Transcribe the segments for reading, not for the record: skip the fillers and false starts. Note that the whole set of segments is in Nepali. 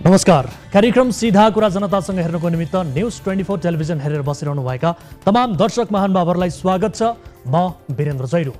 नमस्कार। कार्यक्रम सीधा कुरा जनतासँग हेर्नको निमित्त न्यूज 24 टेलिभिजन हेरेर बसिरहनु भएका तमाम दर्शक महानुभावहरूलाई स्वागत छ। म वीरेन्द्र जैरू।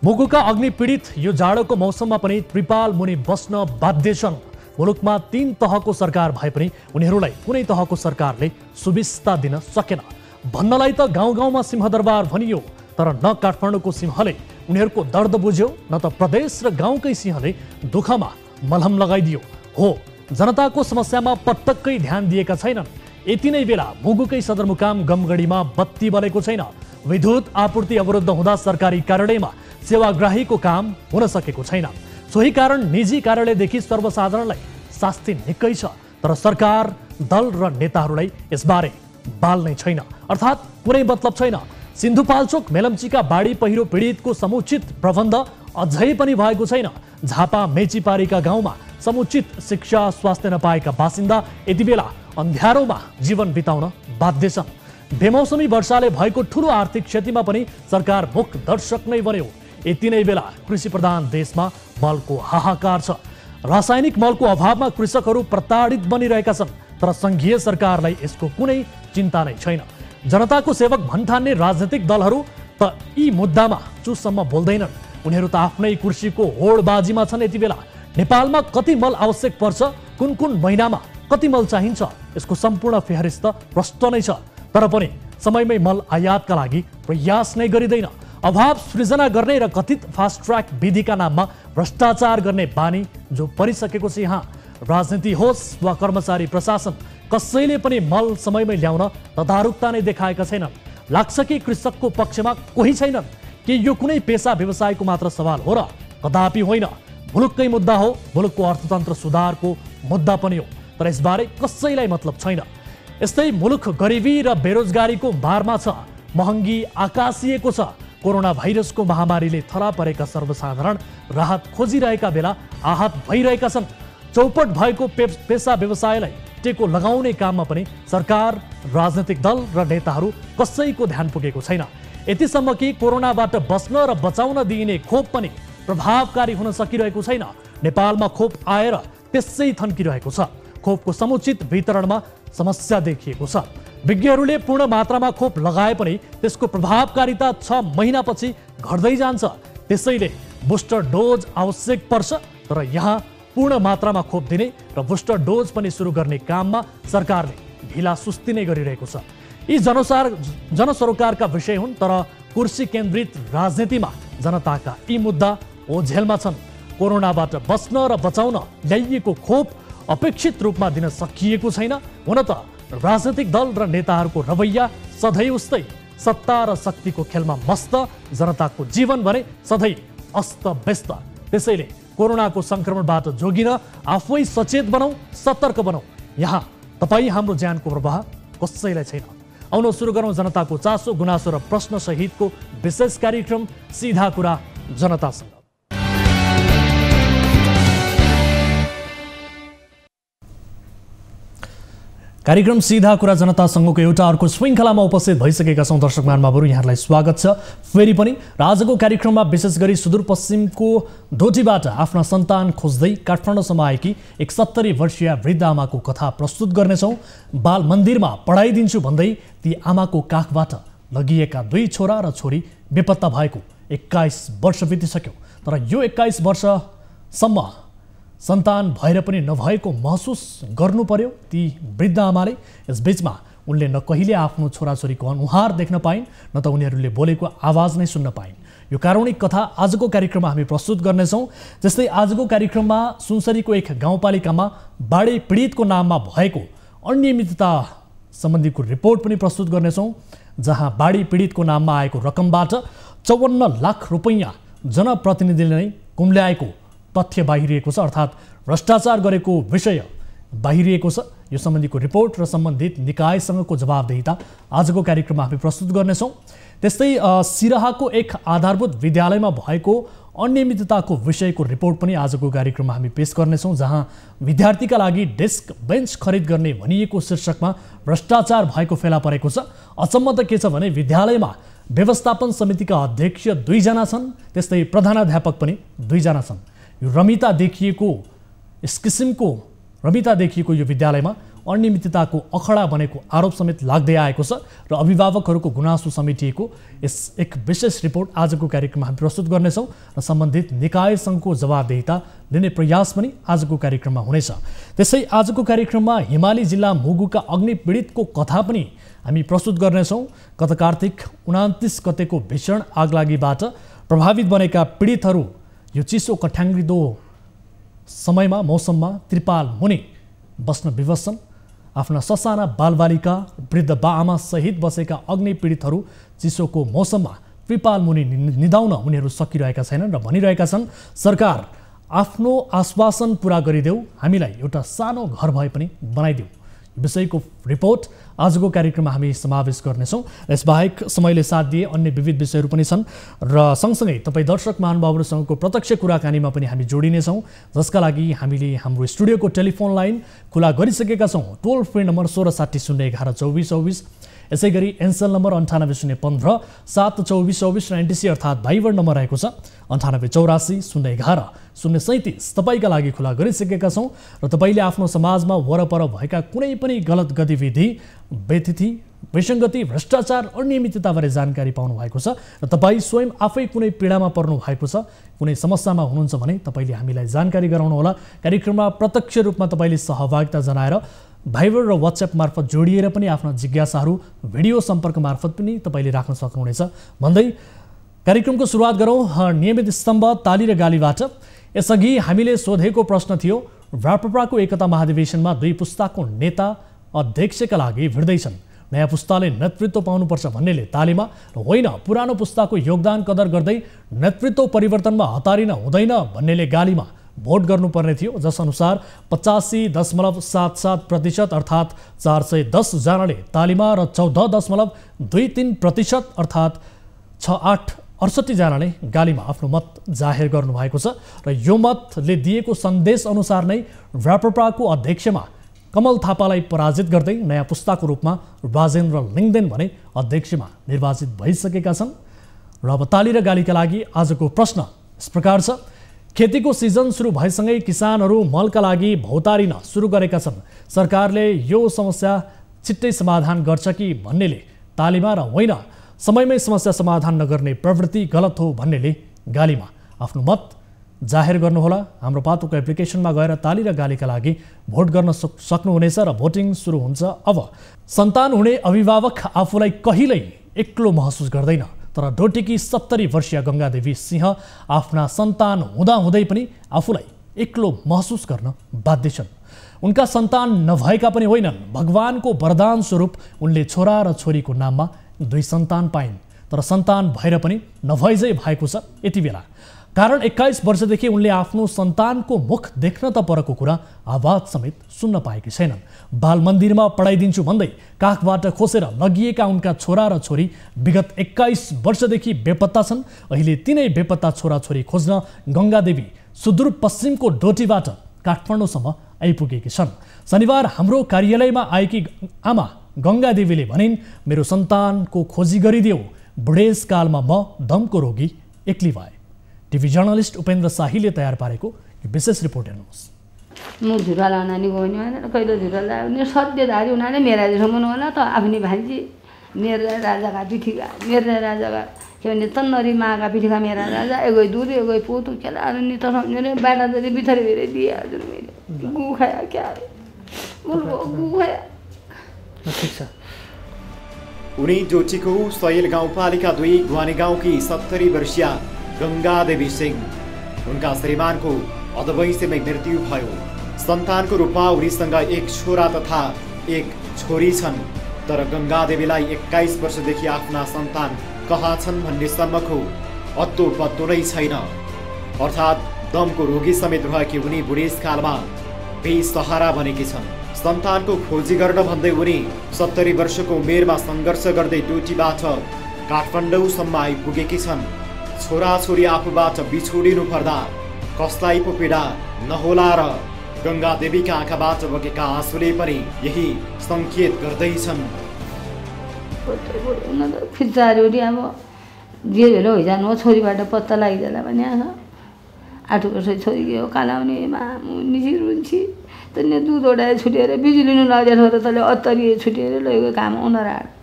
मुगुका अग्नि पीडित यो जाडोको मौसममा पनि त्रिपाल मुनि बस्न बाध्य छन्। मुलुकमा 3 तहको सरकार भए पनि उनीहरूलाई कुनै तहको सरकारले सुविस्ता दिन सकेन। भन्नलाई त गाउँ गाउँमा सिंहदरबार भनियो, तर न काठमाडौँको सिंहले उनीहरूको दर्द बुझ्यो, न त प्रदेश र गाउँकै सिंहले दुःखमा मलहम लगाइदियो। हो, जनताको समस्यामा पटक्कै ध्यान दिएका छैनन्। यति नै बेला मुगुकै सदरमुकाम गमगढीमा बत्ती बलेको छैन। विद्युत आपूर्ति अवरुद्ध हुँदा सरकारी कार्यालयमा सेवाग्राहीको काम हुन सकेको छैन। सोही कारण निजी कार्यालयदेखि सर्वसाधारणलाई शास्ति निकै छ, तर सरकार दल र नेताहरूलाई यसबारे बाल नै छैन, अर्थात् कुनै मतलब छैन। सिन्धुपाल्चोक मेलम्चीका बाढी पहिरो पीडितको समुचित प्रबन्ध अझै पनि भएको छैन। झापा मेचीपारीका गाउँमा समुचित शिक्षा स्वास्थ्य नपाएका बासिन्दा यति बेला अन्ध्यारोमा जीवन बिताउन बाध्य छन्। बेमौसमी वर्षाले भएको ठूलो आर्थिक क्षतिमा पनि सरकार मुख दर्शक नै बन्यो। यति नै बेला कृषि प्रधान देशमा मलको हाहाकार छ। रासायनिक मलको अभावमा कृषकहरू प्रताडित बनिरहेका छन्, तर संघीय सरकारलाई यसको कुनै चिन्ता नै छैन। जनताको सेवक भन्ठान्ने राजनैतिक दलहरू त यी मुद्दामा चुसम्म बोल्दैनन्। उनीहरू त आफ्नै कुर्सीको होडबाजीमा छन्। यति बेला नेपालमा कति मल आवश्यक पर्छ, कुन कुन महिनामा कति मल चाहिन्छ, यसको सम्पूर्ण फेहरिस्त प्रष्ट नै छ। तर पनि समयमै मल आयातका लागि प्रयास नै गरिँदैन। अभाव सृजना गर्ने र कथित फास्ट ट्र्याक विधिका नाममा भ्रष्टाचार गर्ने बानी जो परिसकेको छ। यहाँ राजनीति होस् वा कर्मचारी प्रशासन, कसैले पनि मल समयमै ल्याउन तदारुकता नै देखाएका छैनन्। लाग्छ कि कृषकको पक्षमा कोही छैनन्, कि यो कुनै पेसा व्यवसायको मात्र सवाल हो र? कदापि होइन। मुलुककै मुद्दा हो, मुलुकको अर्थतन्त्र सुधारको मुद्दा पनि हो, तर यसबारे कसैलाई मतलब छैन। यस्तै मुलुक गरिबी र बेरोजगारीको मारमा छ। महँगी आकाशिएको छ। कोरोना भाइरसको महामारीले थरा परेका सर्वसाधारण राहत खोजिरहेका बेला आहत भइरहेका छन्। चौपट भएको पेसा व्यवसायलाई टेको लगाउने काममा पनि सरकार, राजनैतिक दल र नेताहरू कसैको ध्यान पुगेको छैन। यतिसम्म कि कोरोनाबाट बस्न र बचाउन दिइने खोप पनि प्रभावकारी हुन सकिरहेको छैन। नेपालमा खोप आएर त्यसै थन्किरहेको छ। खोपको समुचित वितरणमा समस्या देखिएको छ। विज्ञहरूले पूर्ण मात्रामा खोप लगाए पनि त्यसको प्रभावकारिता 6 महिनापछि घट्दै जान्छ। त्यसैले बुस्टर डोज आवश्यक पर्छ, तर यहाँ पूर्ण मात्रामा खोप दिने र बुस्टर डोज पनि सुरु गर्ने काममा सरकारले ढिला सुस्ती नै गरिरहेको छ। यी जनसरोकारका विषय हुन्, तर कुर्सी केन्द्रित राजनीतिमा जनताका यी मुद्दा ओझेलमा छन्। कोरोनाबाट बस्न र बचाउन ल्याइएको खोप अपेक्षित रूपमा दिन सकिएको छैन। हुन त राजनैतिक दल र नेताहरूको रवैया सधैँ उस्तै, सत्ता र शक्तिको खेलमा मस्त, जनताको जीवन भने सधैँ अस्त व्यस्त। त्यसैले कोरोनाको संक्रमणबाट जोगिन आफै सचेत बनौँ, सतर्क बनौँ। यहाँ तपाईँ हाम्रो ज्यानको प्रवाह कसैलाई छैन। आउनु सुरु गरौँ जनताको चासो, गुनासो र प्रश्न सहितको विशेष कार्यक्रम सीधा कुरा जनतासँग। कार्यक्रम सीधा कुरा जनतासँगको एउटा अर्को श्रृङ्खलामा उपस्थित भइसकेका छौँ दर्शक महानुभावहरू, यहाँहरूलाई स्वागत छ फेरि पनि। र आजको कार्यक्रममा विशेष गरी सुदूरपश्चिमको डोटीबाट आफ्ना सन्तान खोज्दै काठमाडौँसम्म आएकी एक 70 वर्षीय वृद्ध आमाको कथा प्रस्तुत गर्नेछौँ। बाल मन्दिरमा पढाइदिन्छु भन्दै ती आमाको काखबाट लगिएका 2 छोरा र छोरी बेपत्ता भएको 21 वर्ष बितिसक्यो। तर यो 21 वर्षसम्म सन्तान भएर पनि नभएको महसुस गर्नु पर्यो ती वृद्ध आमाले। यसबीचमा उनले न कहिले आफ्नो छोराछोरीको अनुहार देख्न पाइन्, न त उनीहरूले बोलेको आवाज नै सुन्न पाइन्। यो कारुणिक कथा आजको कार्यक्रममा हामी प्रस्तुत गर्नेछौँ। जस्तै आजको कार्यक्रममा सुनसरीको एक गाउँपालिकामा बाढी पीडितको नाममा भएको अनियमितता सम्बन्धीको रिपोर्ट पनि प्रस्तुत गर्नेछौँ, जहाँ बाढी पीडितको नाममा आएको रकमबाट 54 लाख रुपैयाँ जनप्रतिनिधिले नै कुम्ल्याएको तथ्य बाहिरिएको छ, अर्थात् भ्रष्टाचार गरेको विषय बाहिरिएको छ। यो सम्बन्धीको रिपोर्ट र सम्बन्धित निकायसँगको जवाबदेहिता आजको कार्यक्रममा हामी प्रस्तुत गर्नेछौँ। त्यस्तै सिराहाको एक आधारभूत विद्यालयमा भएको अनियमितताको विषयको रिपोर्ट पनि आजको कार्यक्रममा हामी पेश गर्नेछौँ, जहाँ विद्यार्थीका लागि डेस्क बेन्च खरिद गर्ने भनिएको शीर्षकमा भ्रष्टाचार भएको फेला परेको छ। अचम्म त के छ भने विद्यालयमा व्यवस्थापन समितिका अध्यक्ष 2 जना छन्, त्यस्तै प्रधानाध्यापक पनि 2 जना छन्। यो रमिता देखिएको यस किसिमको रमिता देखिएको यो विद्यालयमा अनियमितताको अखडा बनेको आरोप समेत लाग्दै आएको छ र अभिभावकहरूको गुनासो समेटिएको यस एक विशेष रिपोर्ट आजको कार्यक्रममा हामी प्रस्तुत गर्नेछौँ र सम्बन्धित निकायसँगको जवाबदेहिता लिने प्रयास पनि आजको कार्यक्रममा हुनेछ। त्यसै आजको कार्यक्रममा हिमाली जिल्ला मुगुका अग्नि पीडितको कथा पनि हामी प्रस्तुत गर्नेछौँ। गत कार्तिक 29 गतेको भीषण आगलागीबाट प्रभावित बनेका पीडितहरू यो चिसो कठ्याङ्ग्रिदो समयमा मौसममा त्रिपाल मुनि बस्न विवश छन्। आफ्ना ससाना बालबालिका वृद्ध बाआमा सहित बसेका अग्नि पीडितहरू चिसोको मौसममा त्रिपाल मुनि निदाउन उनीहरू सकिरहेका छैनन् र भनिरहेका छन् सरकार आफ्नो आश्वासन पुरा गरिदेऊ, हामीलाई एउटा सानो घर भए पनि बनाइदेऊ। विषयको रिपोर्ट आजको कार्यक्रममा हामी समावेश गर्नेछौँ। यसबाहेक समयले साथ दिए अन्य विविध विषयहरू पनि छन् र सँगसँगै तपाईँ दर्शक महानुभावहरूसँगको प्रत्यक्ष कुराकानीमा पनि हामी जोडिनेछौँ, जसका लागि हामीले हाम्रो स्टुडियोको टेलिफोन लाइन खुला गरिसकेका छौँ। टोल फ्री नम्बर 1660112424, यसै गरी एनसेल नम्बर 980115 72424 र एनटिसी अर्थात् भाइबर नम्बर रहेको छ 9884 011 037 तपाईँका लागि खुला गरिसकेका छौँ र तपाईँले आफ्नो समाजमा वरपर भएका कुनै पनि गलत गतिविधि, व्यतिथि, विसङ्गति, भ्रष्टाचार, अनियमितताबारे जानकारी पाउनु भएको छ र तपाईँ स्वयं आफै कुनै पीडामा पर्नु भएको छ, कुनै समस्यामा हुनुहुन्छ भने तपाईँले हामीलाई जानकारी गराउनुहोला। कार्यक्रममा प्रत्यक्ष रूपमा तपाईँले सहभागिता जनाएर भाइबर र वाट्सएप मार्फत जोडिएर पनि आफ्ना जिज्ञासाहरू भिडियो सम्पर्क मार्फत पनि तपाईँले राख्न सक्नुहुनेछ भन्दै कार्यक्रमको सुरुवात गरौँ नियमित स्तम्भ ताली र गालीबाट। यसअघि हामीले सोधेको प्रश्न थियो, राप्रपाको एकता महाधिवेशनमा 2 पुस्ताको नेता अध्यक्षका लागि भिड्दैछन्, नयाँ पुस्ताले नेतृत्व पाउनुपर्छ भन्नेले तालीमा र होइन पुरानो पुस्ताको योगदान कदर गर्दै नेतृत्व परिवर्तनमा हतारिन हुँदैन भन्नेले गालीमा भोट गर्नुपर्ने थियो, जसअनुसार 85.77% अर्थात् 410 जनाले तालीमा र 14.23% अर्थात् 668 जनाले गालीमा आफ्नो मत जाहेर गर्नुभएको छ र यो मतले दिएको सन्देश अनुसार नै राप्रपाको अध्यक्षमा कमल थापालाई पराजित गर्दै नयाँ पुस्ताको रूपमा राजेन्द्र लिङ्गदेन भने अध्यक्षमा निर्वाचित भइसकेका छन्। र अब ताली र गालीका लागि आजको प्रश्न यस प्रकार छ, खेतीको सिजन सुरु भएसँगै किसानहरू मलका लागि भौतारिन सुरु गरेका छन्, सरकारले यो समस्या छिट्टै समाधान गर्छ कि भन्नेले तालीमा र होइन समयमै समस्या समाधान नगर्ने प्रवृत्ति गलत हो भन्नेले गालीमा आफ्नो मत जाहेर गर्नुहोला। हाम्रो पातोको एप्लिकेसनमा गएर ताली र गालीका लागि भोट गर्न सक्नुहुनेछ र भोटिङ सुरु हुन्छ। अब सन्तान हुने अभिभावक आफूलाई कहिल्यै एक्लो महसुस गर्दैन, तर डोटीकी 70 वर्षीय गङ्गादेवी सिंह आफ्ना सन्तान हुँदाहुँदै पनि आफूलाई एक्लो महसुस गर्न बाध्य छन्। उनका सन्तान नभएका पनि होइनन्, भगवानको वरदान स्वरूप उनले छोरा र छोरीको नाममा 2 सन्तान पाइन्, तर सन्तान भएर पनि नभएझै भएको छ यति बेला। कारण 21 वर्षदेखि उनले आफ्नो सन्तानको मुख देख्न त परको कुरा आवाज समेत सुन्न पाएकी छैनन्। बाल मन्दिरमा पढाइदिन्छु भन्दै काखबाट खोसेर लगिएका उनका छोरा र छोरी विगत 21 वर्षदेखि बेपत्ता छन्। अहिले तिनै बेपत्ता छोराछोरी खोज्न गङ्गादेवी सुदूरपश्चिमको डोटीबाट काठमाडौँसम्म आइपुगेकी छन्। शनिबार हाम्रो कार्यालयमा आएकी आमा गङ्गादेवीले भनिन्, मेरो सन्तानको खोजी गरिदेऊ, बुढेसकालमा म दमको रोगी एक्ली भए। टिभी जर्नलिस्ट उपेन्द्र शाहीले तयार पारेको विशेष रिपोर्ट हेर्नुहोस्। म झुरा लाउन नि गयो भने कहिले झुरा लायो भने सत्यधारी उनीहरूले मेरा जसम्म होला त आफ्नै भान्जी मेरा राजाका पिठीका मेरा राजाका के भने तन्नरी माका पिठीका मेरा राजा एगो दूध एगो पोतु केलाहरू नि त सम्झने बाटा जति बिथरी भेरे दिए हजुर मैले गु खाया क्या मुलको गु खाया। ठिक छ। उनी डोटीको सैल गाउँपालिका 2 गुवानी गाउँकी 70 वर्षीय गङ्गादेवी सिंह, उनका श्रीमानको अधवैँसेमै मृत्यु भयो। सन्तानको रूपमा उनीसँग 1 छोरा तथा 1 छोरी छन्, तर गङ्गादेवीलाई 21 वर्षदेखि आफ्ना सन्तान कहाँ छन् भन्ने सम्मको अत्तो पत्तो नै छैन। अर्थात् दमको रोगी समेत भएकी उनी बुढेसकालमा बेसहारा बनेकी छन्। सन्तानको खोजी गर्न भन्दै उनी 70 वर्षको उमेरमा सङ्घर्ष गर्दै डोटीबाट काठमाडौँसम्म आइपुगेकी छन्। छोराछोरी आफूबाट बिछोडिनु पर्दा कसलाई पो पीडा नहोला र गङ्गादेवीका आँखाबाट बगेका आँसुले पनि यही सङ्केत गर्दैछन्। फिर्ताहरू अब जे भेर होइजानु हो, छोरीबाट पत्ता लागिजाला भने 8 वर्ष छोरी गयो कालाउने निसी रुन्छी त्यसले दुध ओडाए छुटेर बिजुली नलागेर छोरा तले अत्तरिए छुटेर लगेको काम उनीहरू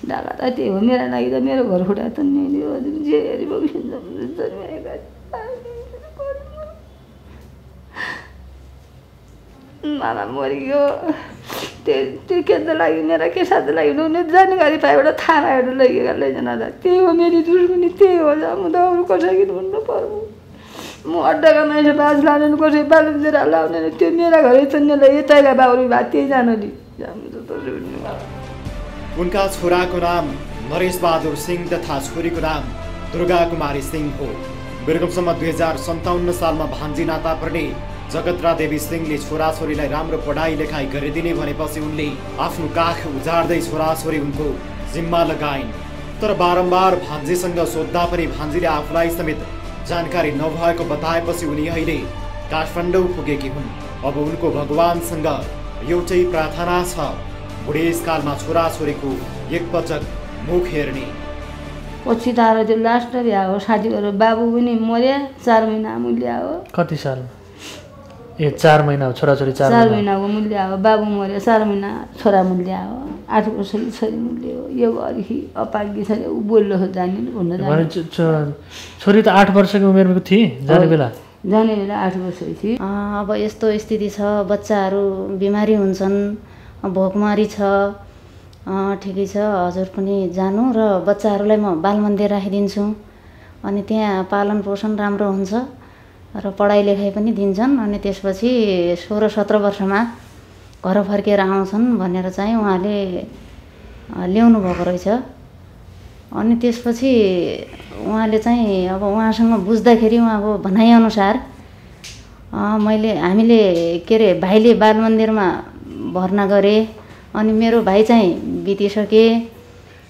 ढाका त त्यही हो मेरो लागि त मेरो घर खुट्टा त नि जे मामा मरियो त्यो के लागि मेरो के साथी लागि उनीहरूले जानकारी पाएबाट थाहा पाएर लैजान त्यही हो मेरो दुश्मनी त्यही हो म त अरू कसरी भन्नु पर्यो म अड्डाका मान्छे बाज लानु कसै बालुतिर लाउने त्यो मेरा घरै चन्नेलाई यताका बाबु भए त्यही जानु नि उनका छोराको नाम नरेश बहादुर सिंह तथा छोरीको नाम दुर्गा कुमारी सिंह हो। बिरगमसम्म 2057 सालमा भान्जी नाता पर्ने जगत्रा देवी सिंहले छोराछोरीलाई राम्रो पढाइ लेखाइ गरिदिने भनेपछि उनले आफ्नो काख उजाड्दै छोराछोरी उनको जिम्मा लगाइन्। तर बारम्बार भान्जीसँग सोद्धा पनि भान्जीले आफूलाई समेत जानकारी नभएको बताएपछि उनी अहिले काठमाडौँ पुगेकी हुन्। अब उनको भगवानसँग एउटै प्रार्थना छ, बुढेसकालमा छोराछोरीको एकपटक मुख हेर्ने। पछि तार त्यो लास्ट बिहा हो साथीहरू बाबु पनि मर्या 4 महिना मूल्य हो। कति साल? 4 महिना हो छोराछोरी 4 महिनाको मूल्य हो। बाबु मर्या 4 महिना छोरा मूल्य हो। 8 वर्षको छोरी मूल्य हो। यो अलिकति अपाङ्गी छ ऊ बोल्लो जाने भन्न जाने। छोरी त 8 वर्षको उमेरमा थिए जाने बेला 8 वर्षको थिए। अब यस्तो स्थिति छ, बच्चाहरू बिमारी हुन्छन्, भोकमरी छ, ठिकै छ हजुर पनि जानु र बच्चाहरूलाई म बालमन्दिर राखिदिन्छु अनि त्यहाँ पालन पोषण राम्रो हुन्छ र पढाइ लेखाइ पनि दिन्छन् अनि त्यसपछि 16-17 वर्षमा घर फर्केर आउँछन् भनेर चाहिँ उहाँले ल्याउनु भएको रहेछ। अनि त्यसपछि उहाँले चाहिँ अब उहाँसँग बुझ्दाखेरि उहाँको भनाइअनुसार हामीले के अरे भाइले बालमन्दिरमा भर्ना गरे अनि मेरो भाइ चाहिँ बितिसके,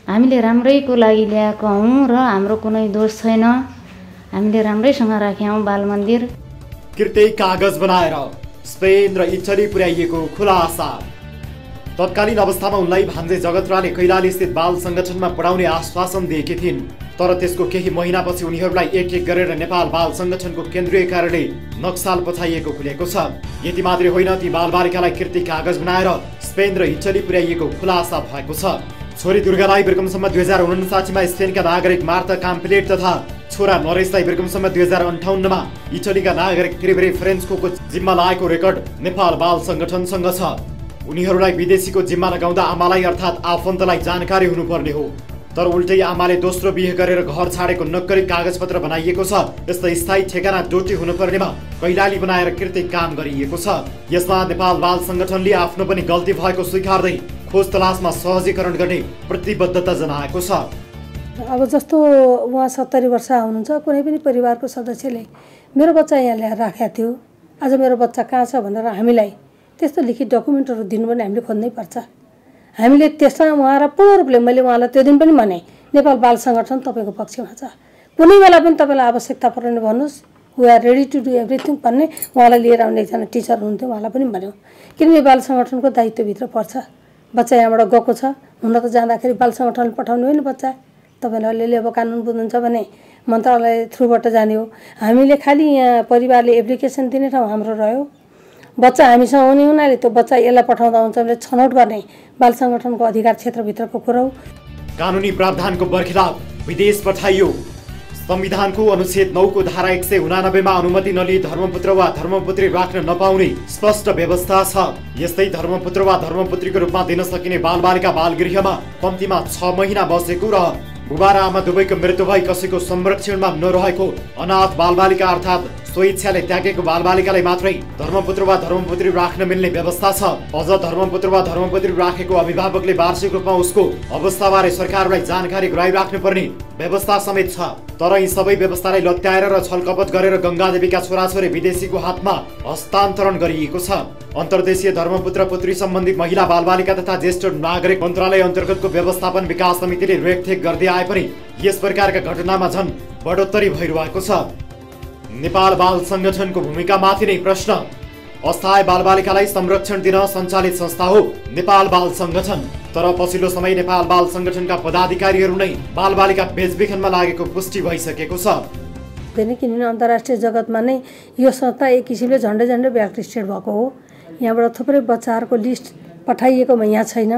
हामीले राम्रैको लागि ल्याएको हौँ र हाम्रो कुनै दोष छैन, हामीले राम्रैसँग राख्यौँ बालमन्दिर। कृत्य कागज बनाएर स्पेन र इटली पुर्याइएको खुलासा। तत्कालीन अवस्थामा उनलाई भान्जे जगत्राले कैलाली स्थित बाल संगठनमा पढाउने आश्वासन दिएकी थिइन्। तर त्यसको केही महिनापछि उनीहरूलाई एक एक गरेर नेपाल बाल संगठनको केन्द्रीय कार्यालय नक्साल पठाइएको खुलेको छ। यति मात्रै होइन, ती बालबालिकालाई कृत्य कागज बनाएर स्पेन र इटली पुर्याइएको खुलासा भएको छ। छोरी दुर्गालाई बिरगमसम्म 2059 मा स्पेनका नागरिक मार्ता काम्प्लेट तथा छोरा नरेशलाई बिरगमसम्म 2058 मा इटलीका नागरिक त्रिवेरी फ्रेन्चको जिम्मा लागेको रेकर्ड नेपाल बाल संगठनसँग छ। उनीहरूलाई विदेशीको जिम्मा लगाउँदा आमालाई अर्थात् आफन्तलाई जानकारी हुनुपर्ने हो। तर उल्टै आमाले दोस्रो बिहे गरेर घर छाडेको नक्कली कागजपत्र बनाइएको छ। यस्तो स्थायी ठेगाना डोटी हुनुपर्नेमा कैलाली बनाएर कृत्य काम गरिएको छ। यसमा नेपाल बाल संगठनले आफ्नो पनि गल्ती भएको स्वीकार्दै खोज तलासमा सहजीकरण गर्ने प्रतिबद्धता जनाएको छ। अब जस्तो उहाँ 70 वर्ष हुनुहुन्छ, कुनै पनि परिवारको सदस्यले मेरो बच्चा यहाँ ल्याएर राखेको थियो, आज मेरो बच्चा कहाँ छ भनेर हामीलाई त्यस्तो लिखित डकुमेन्टहरू दिनु पनि हामीले खोज्नै पर्छ। हामीले त्यसमा उहाँ र पूर्ण रूपले मैले उहाँलाई त्यो दिन पनि भने नेपाल बाल संगठन तपाईँको पक्षमा छ, कुनै बेला पनि तपाईँलाई आवश्यकता पर्ने भन्नुहोस्, we are ready to do everything भन्ने उहाँलाई लिएर आउने एकजना टिचर हुनुहुन्थ्यो, उहाँलाई पनि भन्यौँ। किनभने बाल संगठनको दायित्वभित्र पर्छ। बच्चा यहाँबाट गएको छ, हुन त जाँदाखेरि बाल संगठनले पठाउनु होइन बच्चा, तपाईँहरूले अब कानुन बुझ्नुहुन्छ भने मन्त्रालय थ्रुबाट जाने हो। हामीले खालि यहाँ परिवारले एप्लिकेसन दिने ठाउँ हाम्रो रह्यो। बच्चा हामीसँग हुने हुनाले त्यो बच्चा यसलाई पठाउँदा हुन्छ भने छनौट गर्ने बाल संगठनको अधिकार क्षेत्रभित्रको कुरो हो। कानुनी प्रावधानको बरखिलाफ विदेश पठाइयो। संविधानको अनुच्छेद 9 को धारा 189 मा अनुमति नलिई धर्मपुत्र वा धर्मपुत्री राख्न नपाउने स्पष्ट व्यवस्था छ। यस्तै धर्मपुत्र वा धर्मपुत्रीको रूपमा दिन सकिने बालबालिका बालगृहमा कम्तीमा 6 महिना बसेको र बुबा र आमा दुवैको मृत्यु भई कसैको संरक्षणमा नरहेको अनाथ बालबालिका अर्थात् स्वेच्छाले त्यागेको बालबालिकालाई मात्रै धर्मपुत्र वा धर्मपुत्री राख्न मिल्ने व्यवस्था छ। अझ धर्मपुत्र वा धर्मपुत्री राखेको अभिभावकले वार्षिक रूपमा उसको अवस्थाबारे सरकारलाई जानकारी गराइराख्नुपर्ने व्यवस्था समेत छ। तर यी सबै व्यवस्थालाई लत्याएर र छलकपट गरेर गंगादेवीका छोराछोरी विदेशीको हातमा हस्तान्तरण गरिएको छ। अन्तर्देशीय धर्मपुत्र पुत्री सम्बन्धी महिला बालबालिका तथा ज्येष्ठ नागरिक मन्त्रालय अन्तर्गतको व्यवस्थापन विकास समितिले रेखदेख गर्दै आए पनि यस प्रकारका घटनामा झन् बढोत्तरी भइरहेको छ। नेपाल बाल संगठनको भूमिकामाथि नै प्रश्न। अस्थायी बालबालिकालाई संरक्षण दिन सञ्चालित संस्था हो नेपाल बाल संगठन। तर पछिल्लो समय नेपाल बाल संगठनका पदाधिकारीहरू नै बालबालिका बेचबिखनमा लागेको पुष्टि भइसकेको छ। सक्दैन, किनभने अन्तर्राष्ट्रिय जगतमा नै यो संस्था एक किसिमले झन्डै झन्डै ब्ल्याकलिस्टेड भएको हो। यहाँबाट थुप्रै बच्चाहरूको लिस्ट पठाइएकोमा यहाँ छैन।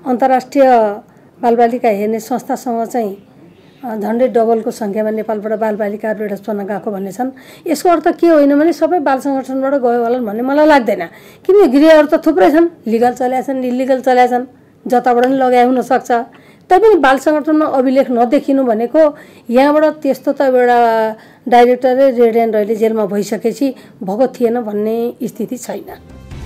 अन्तर्राष्ट्रिय बालबालिका हेर्ने संस्थासँग चाहिँ झन्डै डबलको सङ्ख्यामा नेपालबाट बालबालिकाहरू एडप्सनमा गएको भन्ने छन्। यसको अर्थ के होइन भने सबै बाल सङ्गठनबाट गयो होलान् भन्ने मलाई लाग्दैन, किनभने गृहहरू त थुप्रै छन्, लिगल चल्या छन्, इलिगल चल्या छन्, जताबाट पनि लगाए हुनसक्छ। तैपनि बाल सङ्गठनमा अभिलेख नदेखिनु भनेको यहाँबाट त्यस्तो त एउटा डाइरेक्टरै रेड एन्ड अहिले जेलमा भइसकेपछि भएको थिएन भन्ने स्थिति छैन।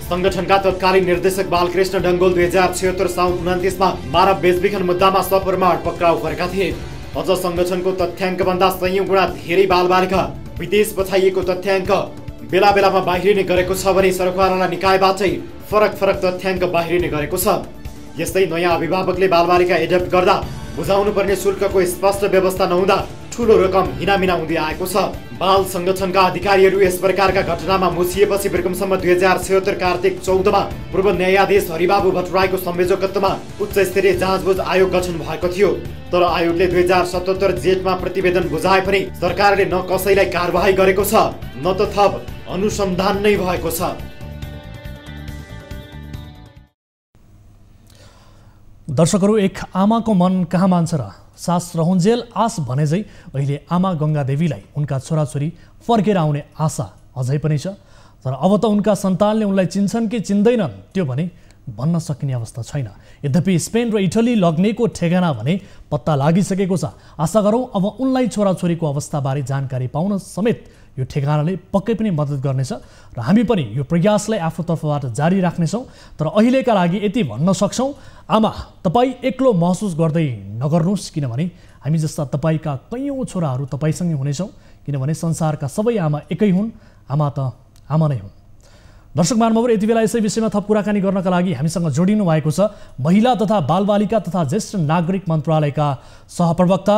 संगठनका तत्कालीन निर्देशक बालकृष्ण डङ्गोल 2076 साउन 29 मा मानव बेचबिखन मुद्दामा सप्रमाण पक्राउ परेका थिए। अझ संगठनको तथ्याङ्कभन्दा सयौं गुणा धेरै बालबालिका विदेश पठाइएको तथ्याङ्क बेला बेलामा बाहिरिने गरेको छ भने सरकारवाला निकायबाटै फरक फरक तथ्याङ्क बाहिरिने गरेको छ। यस्तै नयाँ अभिभावकले बालबालिका एडप्ट गर्दा बुझाउनु पर्ने शुल्कको स्पष्ट व्यवस्था नहुँदा ठूलो रकम हिनामिना हुँदै आएको छ। बाल संगठनका अधिकारीहरू यस प्रकारका घटनामा मुछिएपछि बिर्कुमसम्म 2076 कार्तिक 14 मा पूर्व न्यायाधीश हरिबाबु भट्टराईको संयोजकत्वमा उच्च स्तरीय जाँचबुझ आयोग गठन भएको थियो। तर आयोगले 2077 जेठमा प्रतिवेदन बुझाए पनि सरकारले न कसैलाई कारबाही गरेको छ न त थप अनुसन्धान नै भएको छ। दर्शकहरू, एक आमाको मन कहाँ मान्छ र? सास रहन्जेल आस भने झै अहिले आमा गङ्गादेवीलाई उनका छोराछोरी फर्केर आउने आशा अझै पनि छ। तर अब त उनका सन्तानले उनलाई चिन्छन् कि चिन्दैनन् त्यो भने भन्न सकिने अवस्था छैन। यद्यपि स्पेन र इटली लग्नेको ठेगाना भने पत्ता लागिसकेको छ। आशा गरौँ अब उनलाई छोराछोरीको अवस्थाबारे जानकारी पाउन समेत यो ठेगानाले पक्कै पनि मद्दत गर्नेछ र हामी पनि यो प्रयासलाई आफ्नो तर्फबाट जारी राख्नेछौँ। तर अहिलेका लागि यति भन्न सक्छौँ, आमा तपाईँ एक्लो महसुस गर्दै नगर्नुहोस्, किनभने हामी जस्ता तपाईँका कैयौँ छोराहरू तपाईँसँगै हुनेछौँ। किनभने संसारका सबै आमा एकै हुन्, आमा त आमा नै हुन्। दर्शक महानुभावहरू, यति बेला यसै विषयमा थप कुराकानी गर्नका लागि हामीसँग जोडिनु भएको छ महिला तथा बालबालिका तथा ज्येष्ठ नागरिक मन्त्रालयका सहप्रवक्ता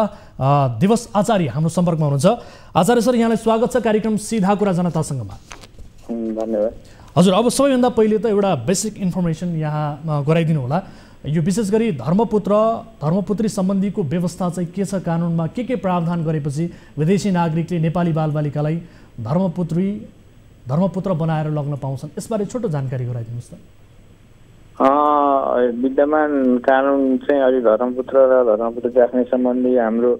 दिवस आचार्य हाम्रो सम्पर्कमा हुनुहुन्छ। आचार्य सर, यहाँलाई स्वागत छ कार्यक्रम सीधा कुरा जनतासँगमा। धन्यवाद। हजुर, अब सबैभन्दा पहिले त एउटा बेसिक इन्फर्मेसन यहाँ गराइदिनु होला। यो विशेष गरी धर्मपुत्री सम्बन्धीको व्यवस्था चाहिँ के छ कानुनमा, के प्रावधान गरेपछि विदेशी नागरिकले नेपाली बालबालिकालाई धर्मपुत्र बनाएर लग्न पाउँछन्, यसबारे छोटो जानकारी गराइदिनुहोस् त। विद्यमान कानुन चाहिँ अलि धर्मपुत्र र धर्मपुत्री राख्ने सम्बन्धी हाम्रो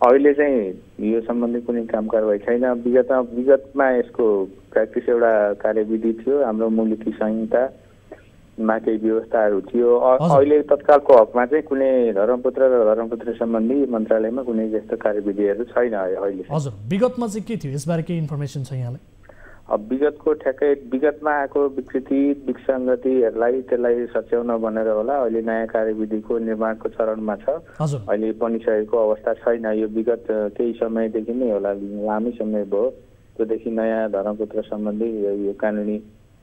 अहिले चाहिँ यो सम्बन्धी कुनै काम कारवाही छैन। विगतमा यसको प्र्याक्टिस एउटा कार्यविधि थियो, हाम्रो मुलुकी संहितामा केही व्यवस्थाहरू थियो। अहिले तत्कालको हकमा चाहिँ कुनै धर्मपुत्र र धर्मपुत्री सम्बन्धी मन्त्रालयमा कुनै त्यस्तो कार्यविधिहरू छैन अहिले। हजुर, विगतमा चाहिँ के थियो, यसबारे केही इन्फर्मेसन छ यहाँलाई? विगतको ठ्याक्कै विगतमा आएको विकृति विसङ्गतिहरूलाई त्यसलाई सच्याउन भनेर होला अहिले नयाँ कार्यविधिको निर्माणको चरणमा छ। अहिले बनिसकेको अवस्था छैन। यो विगत केही समयदेखि नै होला, लामै समय भयो, त्योदेखि नयाँ धर्मपुत्र सम्बन्धी यो कानुनी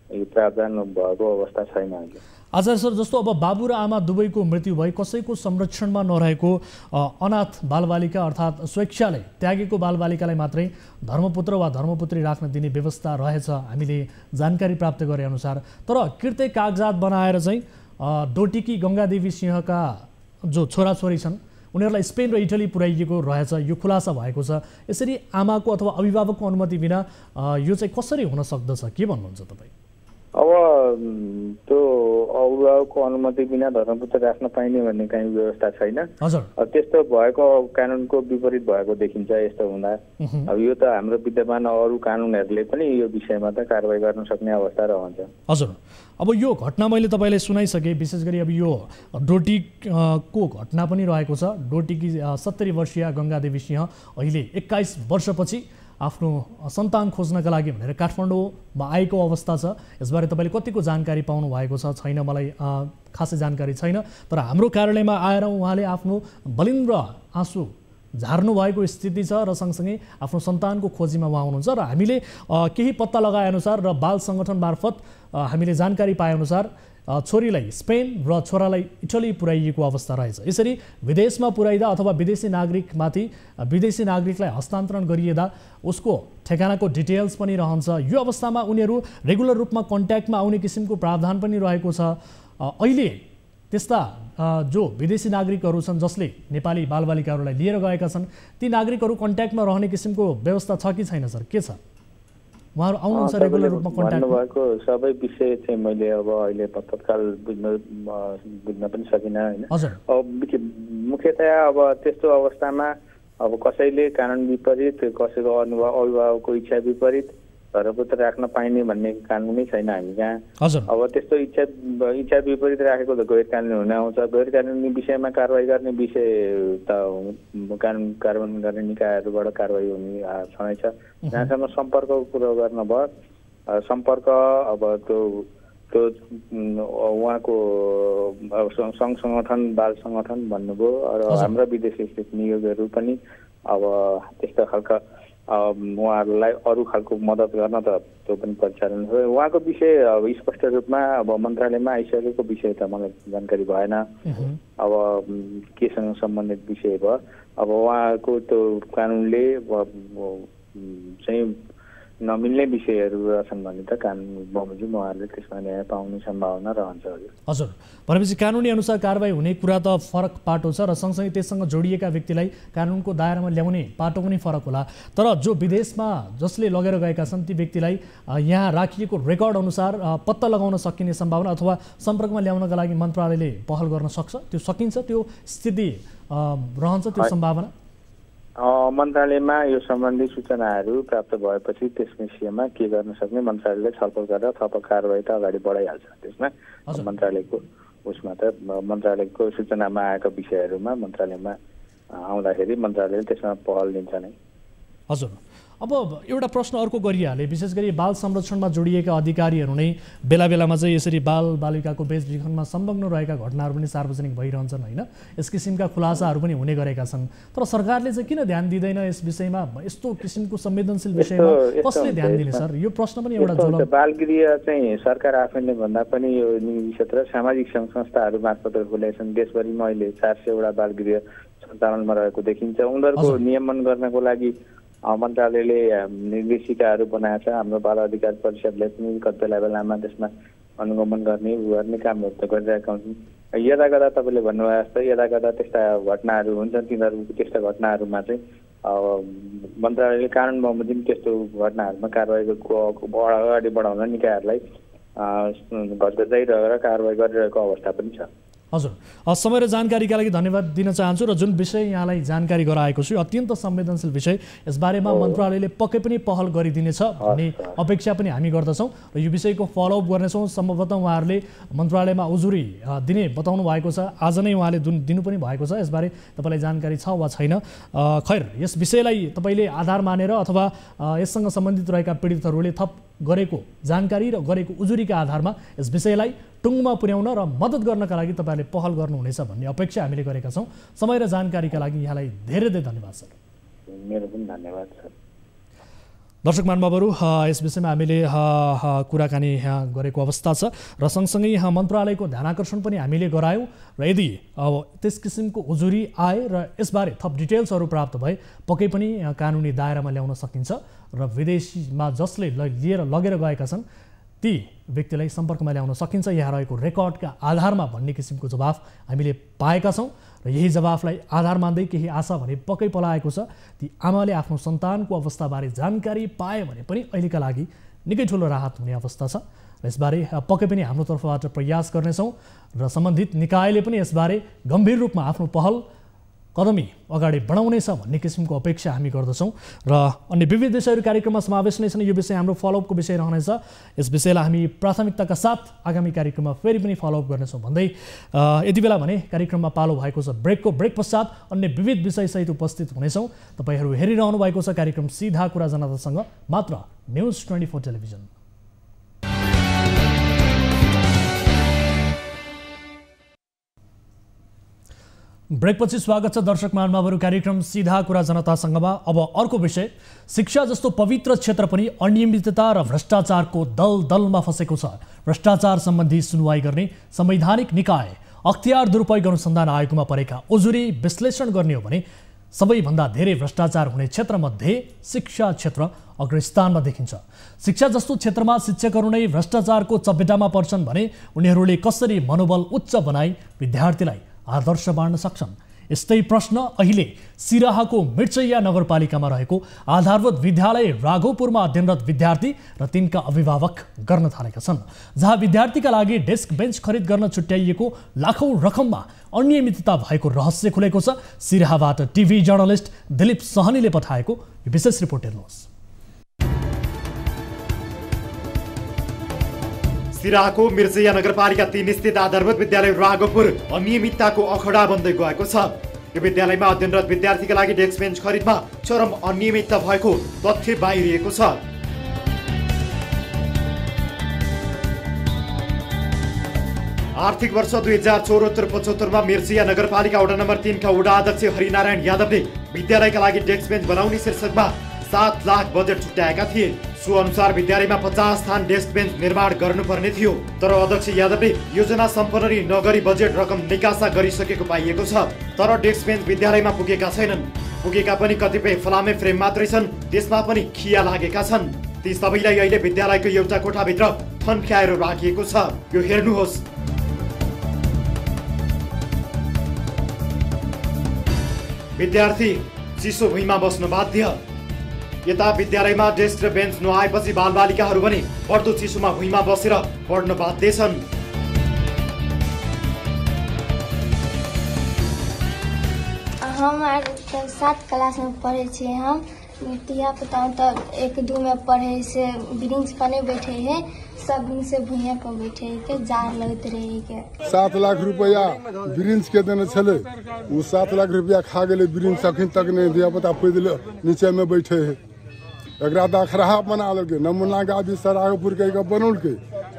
प्रावधान भएको अवस्था छैन अहिले। आचार्य सर, जस्तो अब बाबु र आमा दुवैको मृत्यु भए कसैको संरक्षणमा नरहेको अनाथ बालबालिका अर्थात् स्वेच्छाले त्यागेको बालबालिकालाई मात्रै धर्मपुत्र वा धर्मपुत्री राख्न दिने व्यवस्था रहेछ हामीले जानकारी प्राप्त गरे अनुसार। तर कृत्य कागजात बनाएर चाहिँ डोटीकी गङ्गादेवी सिंहका जो छोराछोरी छन् उनीहरूलाई स्पेन र इटली पुर्याइएको रहेछ, यो खुलासा भएको छ। यसरी आमाको अथवा अभिभावकको अनुमति बिना यो चाहिँ कसरी हुन सक्दछ, के भन्नुहुन्छ तपाईँ? अब त्यो अभिभावकको अनुमति बिना धर्मपुत्र राख्न पाइने भन्ने काही व्यवस्था छैन। त्यस्तो भएको कानुनको विपरीत भएको देखिन्छ यस्तो हुँदा। अब यो त हाम्रो विद्यमान अरू कानुनहरूले पनि यो विषयमा त कारबाही गर्न सक्ने अवस्था रहन्छ। हजुर, अब यो घटना मैले तपाईँलाई सुनाइसकेँ। विशेष गरी अब यो डोटीको घटना पनि रहेको छ। डोटीकी 70 वर्षीय गङ्गादेवी सिंह अहिले 21 वर्षपछि आफ्नो सन्तान खोज्नका लागि भनेर काठमाडौँमा आएको अवस्था छ। यसबारे तपाईँले कतिको जानकारी पाउनु भएको छ छैन मलाई खासै जानकारी छैन। तर हाम्रो कार्यालयमा आएर उहाँले आफ्नो बलिन्द्र आँसु झार्नु भएको स्थिति छ र सँगसँगै आफ्नो सन्तानको खोजीमा उहाँ हुनुहुन्छ। र हामीले केही पत्ता लगाएअनुसार र बाल सङ्गठन मार्फत हामीले जानकारी पाएअनुसार छोरीलाई स्पेन र छोरालाई इटली पुर्याइएको अवस्था रहेछ। यसरी विदेशमा पुर्याइदा अथवा विदेशी नागरिकलाई हस्तान्तरण गरिएदा उसको ठेगानाको डिटेल्स पनि रहन्छ। यो अवस्थामा उनीहरू रेगुलर रूपमा कन्ट्याक्टमा आउने किसिमको प्रावधान पनि रहेको छ। अहिले त्यस्ता जो विदेशी नागरिकहरू छन् जसले नेपाली बालबालिकाहरूलाई लिएर गएका छन् ती नागरिकहरू कन्ट्याक्टमा रहने किसिमको व्यवस्था छ कि छैन सर, के छ? उहाँहरू आउनुहुन्छ रेगुलर रूपमा कन्ट्याक्टमा? भन्नुभएको सबै विषय चाहिँ मैले अब अहिले तत्काल बुझ्न पनि सकिनँ होइन। अब मुख्यतया अब त्यस्तो अवस्थामा अब कसैले कानुन विपरीत, कसैको अभिभावकको इच्छा विपरीत घरपुत्र राख्न पाइने भन्ने कानुनै छैन हामी कहाँ। अब त्यस्तो इच्छा विपरीत राखेको त गैर कानुनी हुन आउँछ। गैर कानुनी विषयमा कारवाही गर्ने विषय त कानुन कार्यान्वयन गर्ने निकायहरूबाट कारवाही हुने छँदै छ। जहाँसम्म सम्पर्कको कुरो गर्न भयो, सम्पर्क अब त्यो उहाँको सङ्घ सङ्गठन बाल सङ्गठन भन्नुभयो र हाम्रा विदेशी स्थित नियोगहरू पनि अब त्यस्तो खालका उहाँहरूलाई अरू खालको मद्दत गर्न त त्यो पनि परिचालन हो। उहाँको विषय अब स्पष्ट रूपमा अब मन्त्रालयमा आइसकेको विषय त मलाई जानकारी भएन। अब केसँग सम्बन्धित विषय भयो। अब उहाँको त्यो कानुनले चाहिँ नमिल्ने विषयहरू रहेछन् भने त कानुन बमोजिम उहाँहरूले त्यसमा न्याय पाउने सम्भावना रहन्छ। हजुर, भनेपछि कानुनी अनुसार कारवाही हुने कुरा त फरक पाटो छ र सँगसँगै त्यससँग जोडिएका व्यक्तिलाई कानुनको दायरामा ल्याउने पाटो पनि फरक होला। तर जो विदेशमा जसले लगेर गएका छन् ती व्यक्तिलाई यहाँ राखिएको रेकर्ड अनुसार पत्ता लगाउन सकिने सम्भावना अथवा सम्पर्कमा ल्याउनका लागि मन्त्रालयले पहल गर्न सक्छ, त्यो सकिन्छ, त्यो स्थिति रहन्छ, त्यो सम्भावना? मन्त्रालयमा यो सम्बन्धी सूचनाहरू प्राप्त भएपछि त्यस विषयमा के गर्न सक्ने मन्त्रालयले छलफल गरेर थप कारवाही त अगाडि बढाइहाल्छ। त्यसमा मन्त्रालयको उसमा त मन्त्रालयको सूचनामा आएका विषयहरूमा मन्त्रालयमा आउँदाखेरि मन्त्रालयले त्यसमा पहल लिन्छ नै। हजुर, अब एउटा प्रश्न अर्को गरिहाले, विशेष गरी बाल संरक्षणमा जोडिएका अधिकारीहरू नै बेला बेलामा चाहिँ यसरी बाल बालिकाको बेचबिखनमा संलग्न रहेका घटनाहरू पनि सार्वजनिक भइरहन्छन् होइन, यस किसिमका खुलासाहरू पनि हुने गरेका छन्। तर सरकारले चाहिँ किन ध्यान दिँदैन यस विषयमा? यस्तो किसिमको संवेदनशील विषयमा कसले ध्यान दिने सर? यो प्रश्न पनि एउटा ज्वलन्त। बालगृह चाहिँ सरकार आफैले भन्दा पनि यो निजी क्षेत्र सामाजिक सङ्घ संस्थाहरू मार्फत खोलेका छन्। देशभरिमा अहिले 400 बालगृह सञ्चालनमा रहेको देखिन्छ। उनीहरूको नियमन गर्नको लागि मन्त्रालयले निर्देशिकाहरू बनाएको छ। हाम्रो बाल अधिकार परिषदले पनि बेला बेलामा त्यसमा अनुगमन गर्ने कामहरू त गरिरहेका हुन्छन्। यदाकदा तपाईँले भन्नुभयो जस्तो यदाकदा त्यस्ता घटनाहरू हुन्छन्। तिनीहरू त्यस्ता घटनाहरूमा चाहिँ मन्त्रालयले कानुन बमोजिम त्यस्तो घटनाहरूमा कारवाहीको अगाडि बढाउन निकायहरूलाई घरघर कारवाही गरिरहेको अवस्था पनि छ। हजुर, समय र जानकारीका लागि धन्यवाद दिन चाहन्छु र जुन विषय यहाँलाई जानकारी गराएको छु अत्यन्त संवेदनशील विषय, यसबारेमा मन्त्रालयले पक्कै पनि पहल गरिदिनेछ भन्ने अपेक्षा पनि हामी गर्दछौँ र यो विषयको फलोअप गर्नेछौँ। सम्भवतः उहाँहरूले मन्त्रालयमा उजुरी दिने बताउनु भएको छ, आज नै उहाँले दिनु पनि भएको छ। यसबारे तपाईँलाई जानकारी छ वा छैन? खैर, यस विषयलाई तपाईँले आधार मानेर अथवा यससँग सम्बन्धित रहेका पीडितहरूले थप गरेको जानकारी र गरेको उजुरीका आधारमा यस विषयलाई टुङ्गोमा पुर्याउन र मद्दत गर्नका लागि तपाईँहरूले पहल गर्नुहुनेछ भन्ने अपेक्षा हामीले गरेका छौँ। समय र जानकारीका लागि यहाँलाई धेरै धेरै धन्यवाद सर। मेरो पनि धन्यवाद सर। दर्शक महानुभावहरू, यस विषयमा हामीले कुराकानी गरेको अवस्था छ र सँगसँगै यहाँ मन्त्रालयको ध्यानाकर्षण पनि हामीले गरायौँ र यदि अब त्यस किसिमको उजुरी आए र यसबारे थप डिटेल्सहरू प्राप्त भए पक्कै पनि कानुनी दायरामा ल्याउन सकिन्छ र विदेशीमा जसले लिएर लगेर गएका छन् ती व्यक्तिलाई सम्पर्कमा ल्याउन सकिन्छ यहाँ रहेको रेकर्डका आधारमा भन्ने किसिमको जवाफ हामीले पाएका छौँ र यही जवाफलाई आधार मान्दै केही आशा भने पक्कै पलाएको छ। ती आमाले आफ्नो सन्तानको अवस्थाबारे जानकारी पाए भने पनि अहिलेका लागि निकै ठुलो राहत हुने अवस्था छ र यसबारे पक्कै पनि हाम्रो तर्फबाट प्रयास गर्नेछौँ र सम्बन्धित निकायले पनि यसबारे गम्भीर रूपमा आफ्नो पहल कदमी अगाडि बढाउनेछ भन्ने किसिमको अपेक्षा हामी गर्दछौँ र अन्य विविध विषयहरू कार्यक्रममा समावेश नै छन्। यो विषय हाम्रो फलोअपको विषय रहनेछ। यस विषयलाई हामी प्राथमिकताका साथ आगामी कार्यक्रममा फेरि पनि फलोअप गर्नेछौँ भन्दै यति बेला भने कार्यक्रममा पालो भएको छ ब्रेक पश्चात अन्य विविध विषयसहित उपस्थित हुनेछौँ। तपाईँहरू हेरिरहनु भएको छ कार्यक्रम सीधा कुरा जनतासँग मात्र न्युज 24 टेलिभिजन। ब्रेकपछि स्वागत छ दर्शक महानुभावहरू कार्यक्रम सीधा कुरा जनतासँगमा। अब अर्को विषय, शिक्षा जस्तो पवित्र क्षेत्र पनि अनियमितता र भ्रष्टाचारको दलदलमा फसेको छ। भ्रष्टाचार सम्बन्धी सुनवाई गर्ने संवैधानिक निकाय अख्तियार दुरुपयोग अनुसन्धान आयोगमा परेका उजुरी विश्लेषण गर्ने हो भने सबैभन्दा धेरै भ्रष्टाचार हुने क्षेत्रमध्ये शिक्षा क्षेत्र अग्रस्थानमा देखिन्छ। शिक्षा जस्तो क्षेत्रमा शिक्षकहरू नै भ्रष्टाचारको चपेटामा पर्छन् भने उनीहरूले कसरी मनोबल उच्च बनाई विद्यार्थीलाई आदर्श बाँड्न सक्छन्? यस्तै प्रश्न अहिले सिराहाको मिर्चैया नगरपालिकामा रहेको आधारभूत विद्यालय राघोपुरमा अध्ययनरत विद्यार्थी र तिनका अभिभावक गर्न थालेका छन्, जहाँ विद्यार्थीका लागि डेस्क बेन्च खरिद गर्न छुट्याइएको लाखौं रकममा अनियमितता भएको रहस्य खुलेको छ। सिराहाबाट टिभी जर्नलिस्ट दिलीप सहनीले पठाएको यो विशेष रिपोर्ट हेर्नुहोस्। सिराहाको मिर्चैया नगरपालिका 3 स्थित आधारभूत विद्यालय राघोपुर अनियमितताको अखडा बन्दै गएको छ। यो विद्यालयमा अध्ययनरत विद्यार्थीका लागि डेस्क बेन्च खरिदमा चरम अनियमितता भएको तथ्य बाहिरिएको छ। आर्थिक वर्ष 2074-75 मा मिर्चैया नगरपालिका वडा नम्बर 3 का वडा अध्यक्ष हरिनारायण यादवले विद्यालयका लागि डेस्क बेन्च बनाउने शीर्षकमा 7 लाख बजेट छुट्याएका थिए। सो अनुसार विद्यालयमा 50 स्थान डेस्क बेन्च निर्माण गर्नुपर्ने थियो, तर अध्यक्ष यादवले योजना सम्पन्न नगरी बजेट रकम निकासा गरिसकेको पाइएको छ। तर डेस्क बेन्च विद्यालयमा पुगेका छैनन्। पुगेका पनि कतिपय फलामे फ्रेम मात्रै छन्, त्यसमा पनि खिया लागेका छन्। ती सबैलाई अहिले विद्यालयको एउटा कोठाभित्र थन्क्याएर राखिएको छ। यो हेर्नुहोस्। विद्यार्थी चिसो भुइँमा बस्न बाध्य। यता विद्यालयमा डेस्क र बेन्च नआएपछि बालबालिकाहरू पनि बढ्दो चिसोमा भुइँमा बसेर पढ्न बाध्य छन्। हम 7 क्लास में पढ़े छे। हम धिया पुता तो 1-2 में पढ़े से ब्रिंच पर नहीं बैठे है, सब दिन से भुइया पर बैठे है के जार लगते रहे के। 7 लाख रुपया ब्रिंच के देने चले, वो 7 लाख रुपया खा गए ब्रिंच अखन तक नहीं दिया, पता पैदल नीचे में बैठे है। एकरा दखराहा बना लगे नमूना गाजी राघोपुर के बनौल के,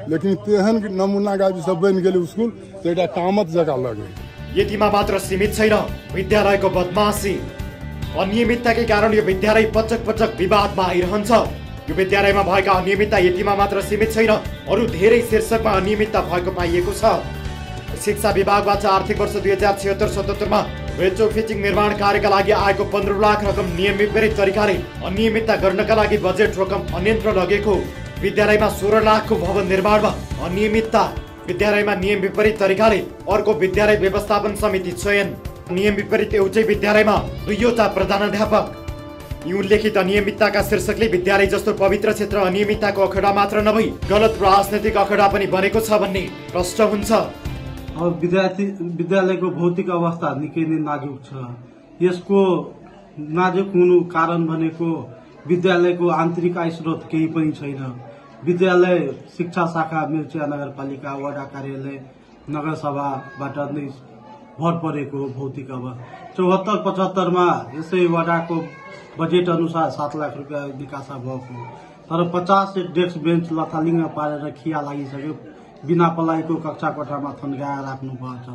लेकिन तेहन नमूना गाजी सब बन गए स्कूल तो एटा कामत जगह लगे। यतिमा मात्र सीमित छैन विद्यालयको बदमाशी। अनियमितताकै कारण यो विद्यालय पटक पटक विवादमा आइरहन्छ। यो विद्यालयमा भएका अनियमितता यतिमा मात्र सीमित छैन, अरू धेरै शीर्षकमा अनियमितता भएको पाइएको छ। शिक्षा विभागबाट आर्थिक वर्ष 2076-77 मा रेट्रोफिटिङ निर्माण कार्यका लागि आएको 15 लाख रकम नियम विपरीत तरिकाले अनियमितता गर्नका लागि बजेट रकम अन्यत्र लगेको। विद्यालयमा 16 लाखको भवन निर्माणमा अनियमितता। विद्यालयमा नियम विपरीत तरिकाले अर्को विद्यालय व्यवस्थापन समिति चयन। नियम विपरीत एउटै विद्यालयमा 2वटा प्रधानाध्यापक। यी उल्लेखित अनियमितताका शीर्षकले विद्यालय जस्तो पवित्र क्षेत्र अनियमितताको अखडा मात्र नभई गलत राजनैतिक अखडा पनि बनेको छ भन्ने प्रश्न हुन्छ। विद्यालयको भौतिक अवस्था निकै नै नाजुक छ। यसको नाजुक हुनु कारण भनेको विद्यालयको आन्तरिक आय स्रोत केही पनि छैन। विद्यालय शिक्षा शाखा मिर्चैया नगरपालिका वडा कार्यालय नगरसभाबाट नै भर परेको भौतिक अवस्था। 74-75 मा यसै वडाको बजेट अनुसार 7 लाख रुपया निकासा भएको, तर 50 डेस्क बेन्च लथालिङ्ग पारेर खिया लागिसक्यो। बिना पलाइको कक्षा कोठामा थन्काएर राख्नु पर्छ,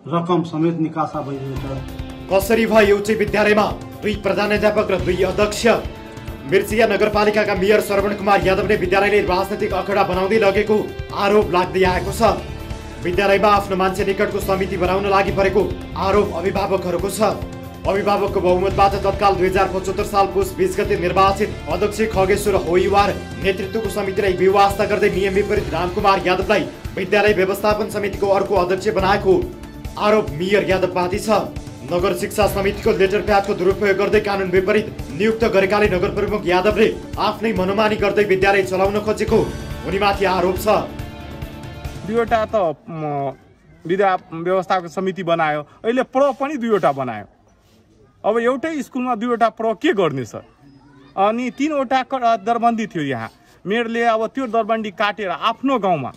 रकम समेत निकासा भइरहेछ। कसरी भयो एउटै विद्यालयमा 2 प्रधानाध्यापक र 2 अध्यक्ष? मिर्चैया नगरपालिकाका मेयर श्रवण कुमार यादवले विद्यालयले राजनैतिक अखडा बनाउँदै लगेको आरोप लाग्दै आएको छ। विद्यालयमा आफ्नो मान्छे निकटको समिति बनाउन लागि परेको आरोप अभिभावकहरूको छ। अभिभावकको बहुमतबाट तत्काल 2075 साल पुस 20 गते निर्वाचित अध्यक्ष खगेश्वर होइवार नेतृत्वको समितिलाई बेवास्ता गर्दै नियम विपरीत रामकुमार यादवलाई विद्यालय व्यवस्थापन समितिको अर्को अध्यक्ष बनाएको आरोप मेयर यादवपाती छ। नगर शिक्षा समितिको लेटर प्याडको दुरुपयोग गर्दै कानुन विपरीत नियुक्त गरेकाले नगर प्रमुख यादवले आफ्नै मनोमानी गर्दै विद्यालय चलाउन खोजेको उनीमाथि आरोप छ। 2वटा त विद्या व्यवस्थापन समिति बनायो, अहिले प्रो पनि 2वटा बनायो। अब एउटै स्कुलमा 2वटा प्रो के गर्ने सर? अनि 3वटा दरबन्दी थियो यहाँ। मेयरले अब त्यो दरबन्दी काटेर आफ्नो गाउँमा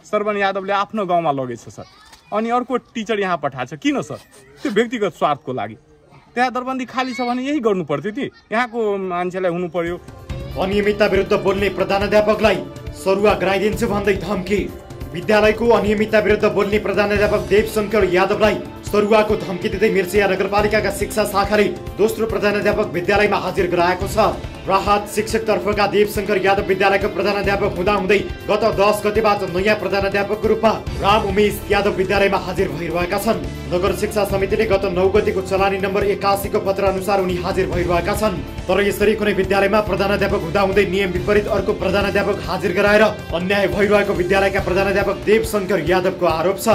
श्रवण यादवले आफ्नो गाउँमा लगेछ सर। अनि अर्को टिचर यहाँ पठाएछ। किन सर? त्यो व्यक्तिगत स्वार्थको लागि। त्यहाँ दरबन्दी खाली छ भने यही गर्नु पर्थ्यो ती, यहाँको मान्छेलाई हुनु पर्यो। अनियमितता विरुद्ध बोल्ने प्रधानाध्यापकलाई सरुवा गराइदिन्छु भन्दै धम्की। विद्यालयको अनियमितता विरुद्ध बोल्ने प्रधानाध्यापक देवशंकर यादवलाई सरुवाको धम्की दिँदै मिर्चिया नगरपालिकाका शिक्षा शाखाले दोस्रो प्रधानाध्यापक विद्यालयमा हाजिर गराएको छ। राहत शिक्षक तर्फका देवशंकर यादव विद्यालयको प्रधानाध्यापक हुँदाहुँदै गत 10 गतेबाट नयाँ प्रधानाध्यापकको रूपमा राम उमेश यादव विद्यालयमा हाजिर भइरहेका छन्। नगर शिक्षा समितिले गत 9 गतेको चलानी नम्बर 81 को पत्र अनुसार उनी हाजिर भइरहेका छन्। तर यसरी कुनै विद्यालयमा प्रधानाध्यापक हुँदाहुँदै नियम विपरीत अर्को प्रधानाध्यापक हाजिर गराएर अन्याय भइरहेको विद्यालयका प्रधानाध्यापक देवशंकर यादवको आरोप छ।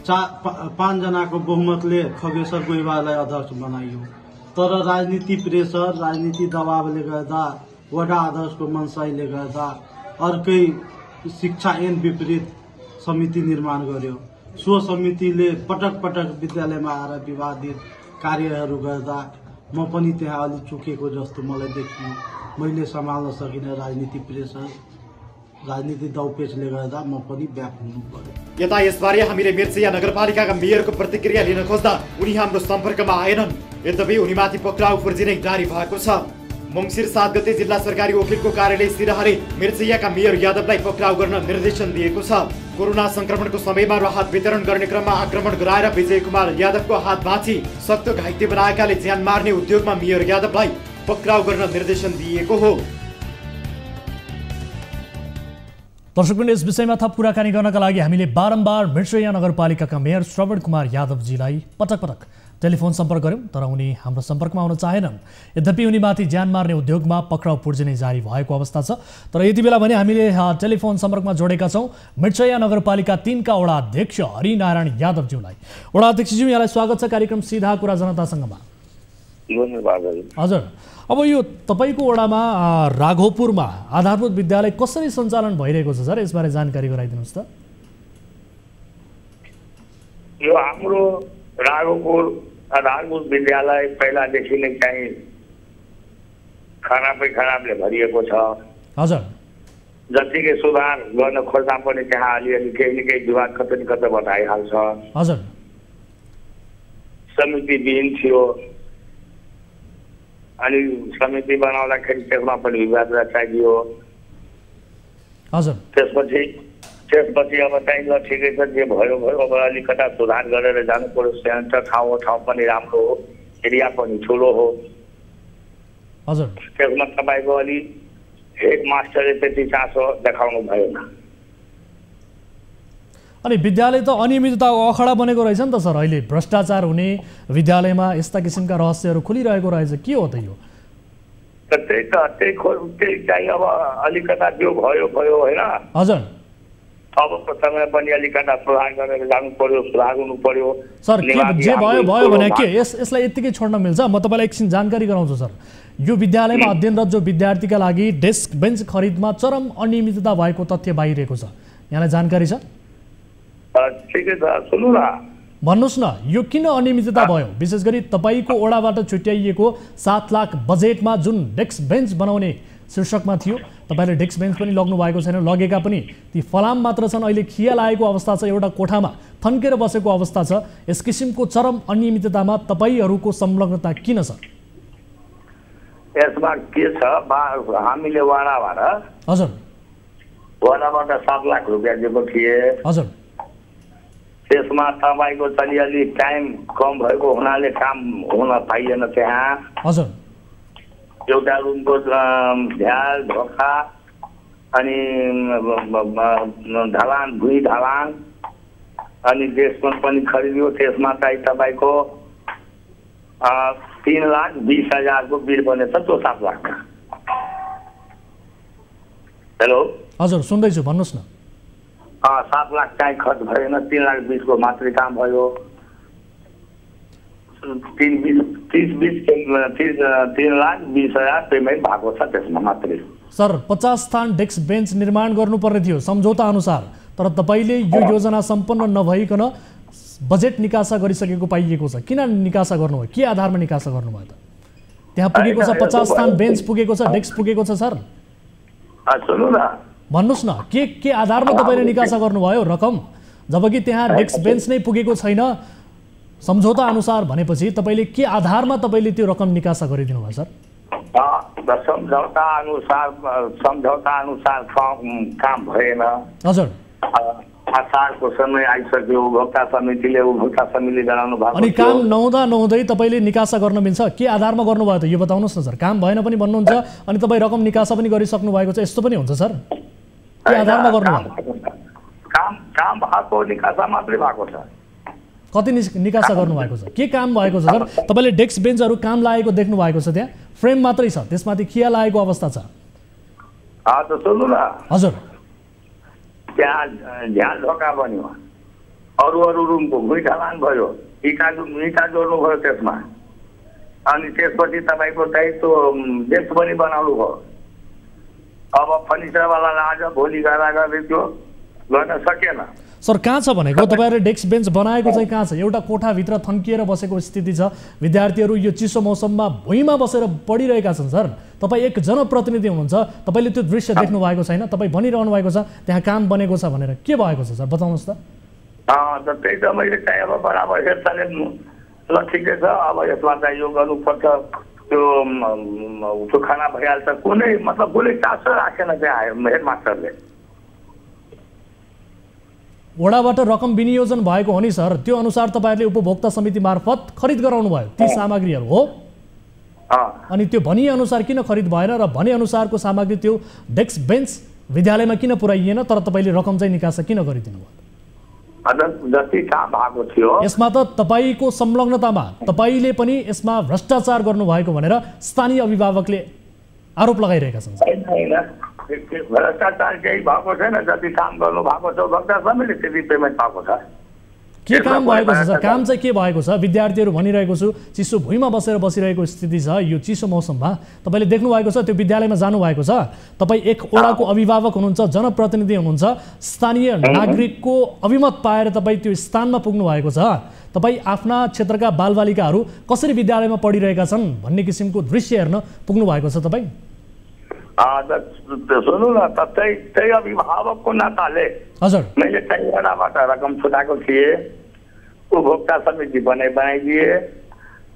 5 जनाको बहुमतले खगेश्वर गोइबालाई अध्यक्ष बनाइयो, तर राजनीति प्रेसर, राजनीति दबावले गर्दा, वडा अध्यक्षको मनसाईले गर्दा अर्कै शिक्षा ऐन विपरीत समिति निर्माण गर्यो। सो समितिले पटक पटक विद्यालयमा आएर विवादित कार्यहरू गर्दा म पनि त्यहाँ अलि चुकेको जस्तो मलाई देखियो। मैले सम्हाल्न सकिनँ राजनीति प्रेसर, राजनीति दौपेचले गर्दा म पनि व्याप हुनु पर्यो। यता यसबारे हामीले मिर्चिया नगरपालिकाका मेयरको प्रतिक्रिया लिन खोज्दा उनी हाम्रो सम्पर्कमा आएनन्। यद्यपि उनीमाथि पक्राउ फर्जिने जारी भएको छ। मङ्सिर 7 गते जिल्ला सरकारी वकिलको कार्यालय सिराहाले मिर्चियाका मेयर यादवलाई पक्राउ गर्न निर्देशन दिएको छ। कोरोना संक्रमणको समयमा राहत वितरण गर्ने क्रममा आक्रमण गराएर विजय कुमार यादवको हात भाँची सख्त घाइते बनाएकाले ज्यान मार्ने उद्योगमा मेयर यादवलाई पक्राउ गर्न निर्देशन दिएको हो। दर्शकवृन्द, यस विषयमा थप कुराकानी गर्नका लागि हामीले बारम्बार मिर्चिया नगरपालिकाका मेयर श्रवण कुमार यादवजीलाई पटक पटक टेलिफोन सम्पर्क गर्यौं, तर उनी हाम्रो सम्पर्कमा आउन चाहेनन्। यद्यपि उनीमाथि ज्यान मार्ने उद्योगमा पक्राउ पुर्जिने जारी भएको अवस्था छ। तर यति बेला भने हामीले टेलिफोन सम्पर्कमा जोडेका छौं मिर्चिया नगरपालिका 3 का वडा अध्यक्ष हरिनारायण यादवज्यूलाई। वडा अध्यक्षज्यू, यहाँलाई स्वागत छ कार्यक्रम सीधा कुरा जनतासँगमा। हजुर, अब यो तपाईको वडामा राघोपुरमा आधारभूत विद्यालय कसरी सञ्चालन भइरहेको छ सर, यसबारे जानकारी गराइदिनुस् त। यो हाम्रो राघोपुर आधारभूत विद्यालय पहिलादेखि नै चाहिँ खराबले भरिएको छ। हजुर, जतिकै सुधार गर्न खोज्दा पनि त्यहाँ अलिअलि केही न केही विवाद कतै न कतैबाट आइहाल्छ। हजुर, समिति विहीन थियो, अनि समिति बनाउँदाखेरि त्यसमा पनि विवाद चाहियो। हजुर, त्यसपछि अब चाहिँ ल ठिकै छ, जे भयो अब अलिकता सुधार गरेर जानु पर्यो। सेन्टर ठाउँ पनि राम्रो हो, एरिया पनि ठुलो हो। हजुर, त्यसमा तपाईँको अलि हेड मास्टरले त्यति चासो देखाउनु भएन। अनि विद्यालय त अनियमितताको अखडा बनेको रहेछ नि त सर। अहिले भ्रष्टाचार हुने विद्यालयमा यस्ता किसिमका रहस्यहरू खुलिरहेको रहेछ, के हो त यो? त्यही चाहिँ अब अलिकता जो भयो होइन। हजुर, अबको समय पनि अलिकता सुधार गरेर जानु पर्यो, सुधार हुनु पर्यो। सर, जे भयो भने के यसलाई यत्तिकै छोड्न मिल्छ? म तपाईँलाई एकछिन जानकारी गराउँछु सर। यो विद्यालयमा अध्ययनरत जो विद्यार्थीका लागि डेस्क बेन्च खरिदमा चरम अनियमितता भएको तथ्य बाहिरिएको छ, यहाँलाई जानकारी छ? ठिकै छ, सुन्नु न, भन्नुहोस् न, यो किन अनियमितता भयो? विशेष गरी तपाईँको ओडाबाट छुट्याइएको 7 लाख बजेटमा जुन डेस्क बेन्च बनाउने शीर्षकमा थियो, तपाईँले डेस्क बेन्च पनि लग्नु भएको छैन, लगेका पनि ती फलाम मात्र छन्। अहिले खिया लागेको अवस्था छ, एउटा कोठामा थन्केर बसेको अवस्था छ। यस किसिमको चरम अनियमिततामा तपाईँहरूको संलग्नता किन छ? यसमा के छ, हामीले वाडाबाट हजुर वाडाबाट 7 लाख रुपियाँ दिएको थिए। हजुर, त्यसमा तपाईँको अलि टाइम कम भएको हुनाले काम हुन पाइएन त्यहाँ। हजुर, एउटा रुमको झ्याल ढोका अनि ढलान, भुइँ ढलान अनि बेसमेन्ट पनि खरिदियो। त्यसमा चाहिँ तपाईँको 3,20,000 को बिल बनेछ, त्यो 7 लाख। हेलो, हजुर सुन्दैछु, भन्नुहोस् न। 7 लाख चाहिँ खर्च भएन, 3,20,000 को मात्रै काम भयो। 3,20,000 पेमेन्ट भएको छ त्यसमा मात्रै। सर, 50 स्थान डेस्क बेन्च निर्माण गर्नुपर्ने थियो सम्झौता अनुसार, तर तपाईँले यो योजना सम्पन्न नभइकन बजेट निकासा गरिसकेको पाइएको छ। किन निकासा गर्नुभयो? के आधारमा निकासा गर्नुभयो त? त्यहाँ पुगेको छ 50 स्थान बेन्च पुगेको छ, डेस्क पुगेको छ सर। सुन्नु न, भन्नुहोस् न, के आधारमा तपाईँले निकासा गर्नुभयो रकम? जबकि त्यहाँ डेस्क बेन्च नै पुगेको छैन सम्झौता अनुसार भनेपछि तपाईँले के आधारमा तपाईँले त्यो रकम निकासा गरिदिनु भयो सर? सम्झौता अनुसार काम भएन। हजुर, असारको समय आइसक्यो, उपभोक्ता समितिले गराउनु भएको अनि काम नहुँदै तपाईँले निकासा गर्न मिल्छ? के आधारमा गर्नुभयो त यो बताउनुहोस् न सर। काम भएन पनि भन्नुहुन्छ अनि तपाईँ रकम निकासा पनि गरिसक्नु भएको छ, यस्तो पनि हुन्छ सर? के आधारमा गर्नुभयो? काम भएको निकासा मात्रै भएको छ। कति निकासा गर्नुभएको छ? के काम भएको छ सर? तपाईँले डेस्क बेन्चहरू काम लागेको देख्नु भएको छ? त्यहाँ फ्रेम मात्रै छ, त्यसमाथि खिया लागेको अवस्था छ। सुन्नु न हजुर, त्यहाँ झ्याल ढोका बन्यो, अरू रुमको भुइँ ढलान भयो, इँटा जोड्नु भयो त्यसमा, अनि त्यसपछि तपाईँको चाहिँ त्यो डेस्क पनि बनाउनु भयो। अब फर्निचरवालालाई आज भोलि गर्दै त्यो गर्न सकेन। सर कहाँ छ भनेको? तपाईँहरूले डेस्क बेन्च बनाएको चाहिँ कहाँ छ? एउटा कोठाभित्र थन्किएर बसेको स्थिति छ। विद्यार्थीहरू यो चिसो मौसममा भुइँमा बसेर पढिरहेका छन् सर। तपाईँ एक जनप्रतिनिधि हुनुहुन्छ, तपाईँले त्यो दृश्य देख्नु भएको छैन? तपाईँ भनिरहनु भएको छ त्यहाँ काम बनेको छ भनेर, के भएको छ सर बताउनुहोस् त। त्यही त मैले चाहिँ अब बराबर हेर्छाले ल ठिकै छ, अब यसमा चाहिँ यो गर्नुपर्छ, त्यो खाना भइहाल्छ, कुनै चासो राखेन त्यहाँ हेडमास्टरले। वडाबाट रकम विनियोजन भएको हो नि सर, त्यो अनुसार तपाईँहरूले उपभोक्ता समिति मार्फत खरिद गराउनु भयो ती सामग्रीहरू हो। अनि त्यो भनिअनुसार किन खरिद भएन र भनेअनुसारको सामग्री त्यो डेस्क बेन्च विद्यालयमा किन पुर्याइएन तर तपाईँले रकम चाहिँ निकासा किन गरिदिनु भयो? जति काम भएको थियो यसमा त तपाईँको संलग्नतामा तपाईँले पनि यसमा भ्रष्टाचार गर्नुभएको भनेर स्थानीय अभिभावकले आरोप लगाइरहेका छन्। भ्रष्टाचार केही भएको छैन, जति काम गर्नु भएको छ उपभोक्ता समितिले त्यति पेमेन्ट पाएको छ। के काम भएको छ सर? काम चाहिँ के भएको छ? विद्यार्थीहरू भनिरहेको छु चिसो भुइँमा बसिरहेको स्थिति छ यो चिसो मौसममा। तपाईँले देख्नु भएको छ, त्यो विद्यालयमा जानुभएको छ, तपाईँ एक वडाको अभिभावक हुनुहुन्छ, जनप्रतिनिधि हुनुहुन्छ, स्थानीय नागरिकको अभिमत पाएर तपाईँ त्यो स्थानमा पुग्नु भएको छ। तपाईँ आफ्ना क्षेत्रका बालबालिकाहरू कसरी विद्यालयमा पढिरहेका छन् भन्ने किसिमको दृश्य हेर्न पुग्नु भएको छ तपाईँ। सुन्नु न, त्यही अभिभावकको नाताले हजुर मैले चाहिँ वडाबाट रकम छुटाएको थिएँ, उपभोक्ता समिति बनाइदिए।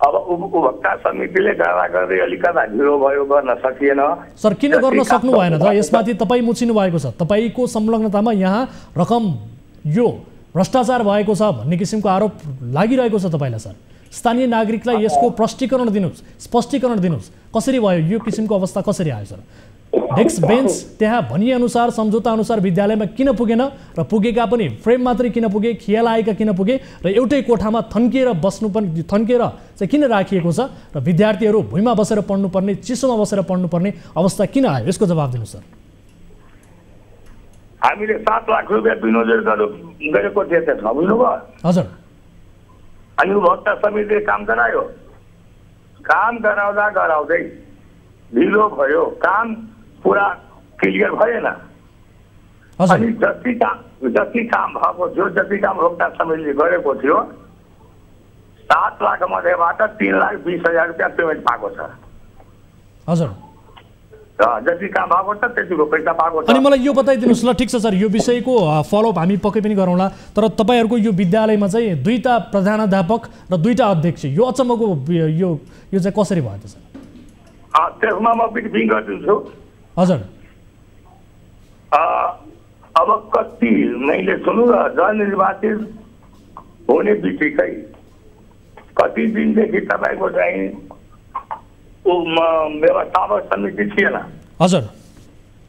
अब उपभोक्ता समितिले गर्दै अलिकता ढिलो भयो, गर्न सकिएन। सर किन गर्न सक्नु भएन त? यसमाथि तपाईँ मुछिनु भएको छ, तपाईँको संलग्नतामा यहाँ रकम यो भ्रष्टाचार भएको छ भन्ने किसिमको आरोप लागिरहेको छ तपाईँलाई सर। स्थानीय नागरिकलाई यसको स्पष्टीकरण दिनुहोस्, कसरी भयो यो किसिमको अवस्था, कसरी आयो सर? डेस्क बेन्च त्यहाँ भनिअनुसार सम्झौता अनुसार विद्यालयमा किन पुगेन र पुगेका पनि फ्रेम मात्रै किन पुगे, खिया लागेका किन पुगे र एउटै कोठामा थन्किएर चाहिँ किन राखिएको छ र विद्यार्थीहरू भुइँमा बसेर पढ्नुपर्ने, चिसोमा बसेर पढ्नुपर्ने अवस्था किन आयो? यसको जवाब दिनुहोस् सर। हामीले 7 लाख रुपियाँ विनियोजन गरेको थिएँ त्यसमा, बुझ्नुभयो? हजुर। अनि उपभोक्ता समितिले काम गरायो, काम गराउँदै ढिलो भयो, काम पुरा क्लियर भएन। अनि जति काम भएको थियो, जति काम उपभोक्ता समितिले गरेको थियो 7 लाख मध्येबाट 3,20,000 रुपियाँ पेमेन्ट पाएको छ। हजुर, जति काम भएको छ त्यतिको पैसा पाएको छ। अनि मलाई यो बताइदिनुहोस् ल। ठिक छ सर, यो विषयको फलोअप हामी पक्कै पनि गरौँला, तर तपाईँहरूको यो विद्यालयमा चाहिँ 2टा प्रधानाध्यापक र 2टा अध्यक्ष, यो अचम्मको यो चाहिँ कसरी भयो त सर? त्यसमा म ब्रिफिङ गरिदिन्छु। हजुर। अब कति मैले सुन्नु न, जननिर्वाचित हुने बित्तिकै कति दिनदेखि तपाईँको चाहिँ व्यवस्थापक समिति थिएन। हजुर।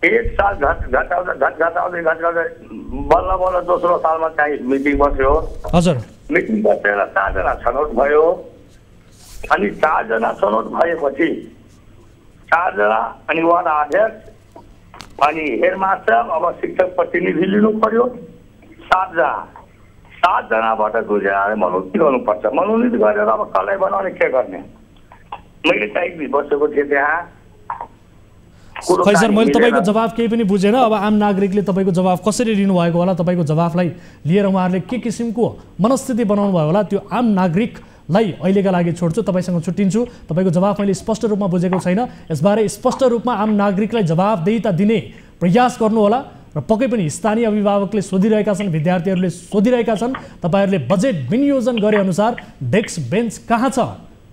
1 साल घटाउँदै बल्ल दोस्रो सालमा चाहिँ मिटिङ बस्यो। हजुर। मिटिङ बसेर 4 जना छनौट भयो। अनि 4 जना छनौट भएपछि 4 जना अनि वडा अध्यक्ष अनि हेडमास्टर, अब शिक्षक प्रतिनिधि लिनु पर्यो 7 जना। 7 जनाबाट 2 जनाले मनोनित गर्नुपर्छ। मनोनित गरेर अब कसलाई बनाउने के गर्ने, मैले चाहिँ बसेको थिएँ त्यहाँ। खै सर, मैले तपाईँको जवाफ केही पनि बुझेन। अब आम नागरिकले तपाईँको जवाफ कसरी लिनुभएको होला, तपाईँको जवाफलाई लिएर उहाँहरूले के किसिमको मनस्थिति बनाउनु भयो होला, त्यो आम नागरिकलाई अहिलेका लागि छोड्छु, तपाईँसँग छुट्टिन्छु। तपाईँको जवाफ मैले स्पष्ट रूपमा बुझेको छैन। यसबारे स्पष्ट रूपमा आम नागरिकलाई जवाफदेहिता दिने प्रयास गर्नुहोला र पक्कै पनि स्थानीय अभिभावकले सोधिरहेका छन्, विद्यार्थीहरूले सोधिरहेका छन्, तपाईँहरूले बजेट विनियोजन गरे अनुसार डेस्क बेन्च कहाँ छ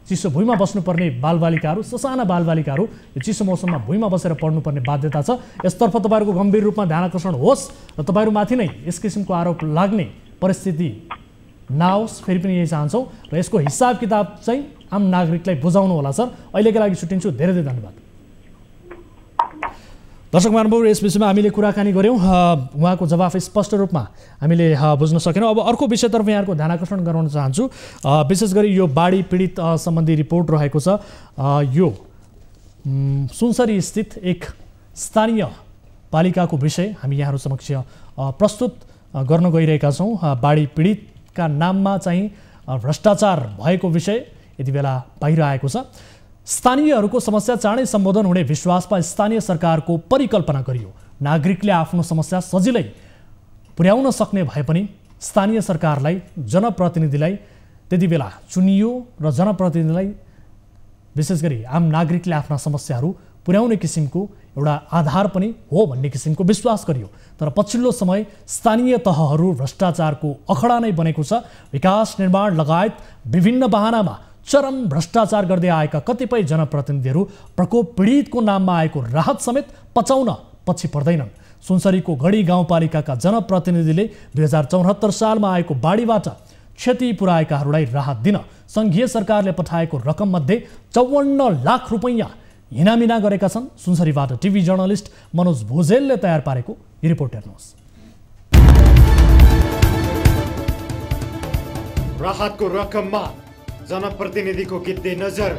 चिसो भुइँमा बस्नुपर्ने बालबालिकाहरू, ससाना बालबालिकाहरू यो चिसो मौसममा भुइँमा बसेर पढ्नुपर्ने बाध्यता छ। यसतर्फ तपाईँहरूको गम्भीर रूपमा ध्यान आकर्षण होस् र तपाईँहरूमाथि नै यस किसिमको आरोप लाग्ने परिस्थिति नआओस्, फेरि पनि यही चाहन्छौँ र यसको हिसाब किताब चाहिँ आम नागरिकलाई बुझाउनु होला सर। अहिलेको लागि छुट्टिन्छु, धेरै धेरै धन्यवाद। दर्शक महानुभाव, यस विषयमा हामीले कुराकानी गऱ्यौँ, उहाँको जवाफ स्पष्ट रूपमा हामीले बुझ्न सकेनौँ। अब अर्को विषयतर्फ यहाँको ध्यान आकर्षण गराउन चाहन्छु। विशेष गरी यो बाढी पीडित सम्बन्धी रिपोर्ट रहेको छ। यो सुनसरी स्थित एक स्थानीय पालिकाको विषय हामी यहाँहरू समक्ष प्रस्तुत गर्न गइरहेका छौँ। बाढी पीडितका नाममा चाहिँ भ्रष्टाचार भएको विषय यति बेला बाहिर आएको छ। स्थानीयहरूको समस्या चाँडै सम्बोधन हुने विश्वासमा स्थानीय सरकारको परिकल्पना गरियो। नागरिकले आफ्नो समस्या सजिलै पुर्याउन सक्ने भए पनि स्थानीय सरकारलाई, जनप्रतिनिधिलाई त्यति बेला चुनियो र जनप्रतिनिधिलाई विशेष गरी आम नागरिकले आफ्ना समस्याहरू पुर्याउने किसिमको एउटा आधार पनि हो भन्ने किसिमको विश्वास गरियो। तर पछिल्लो समय स्थानीय तहहरू भ्रष्टाचारको अखडा नै बनेको छ। विकास, निर्माण लगायत विभिन्न बहानामा चरम भ्रष्टाचार गर्दै आएका कतिपय जनप्रतिनिधिहरू प्रकोप पीडितको नाममा आएको राहत समेत पचाउन पछि पर्दैनन्। सुनसरीको गढी गाउँपालिकाका जनप्रतिनिधिले 2074 सालमा आएको बाढीबाट क्षति पुर्याएकाहरूलाई राहत दिन सङ्घीय सरकारले पठाएको रकममध्ये 54 लाख रुपैयाँ हिनामिना गरेका छन्। सुनसरीबाट टिभी जर्नलिस्ट मनोज भुजेलले तयार पारेको यो रिपोर्ट हेर्नुहोस्। राहतको रकममा जनप्रतिनिधिको गिद्धे नजर।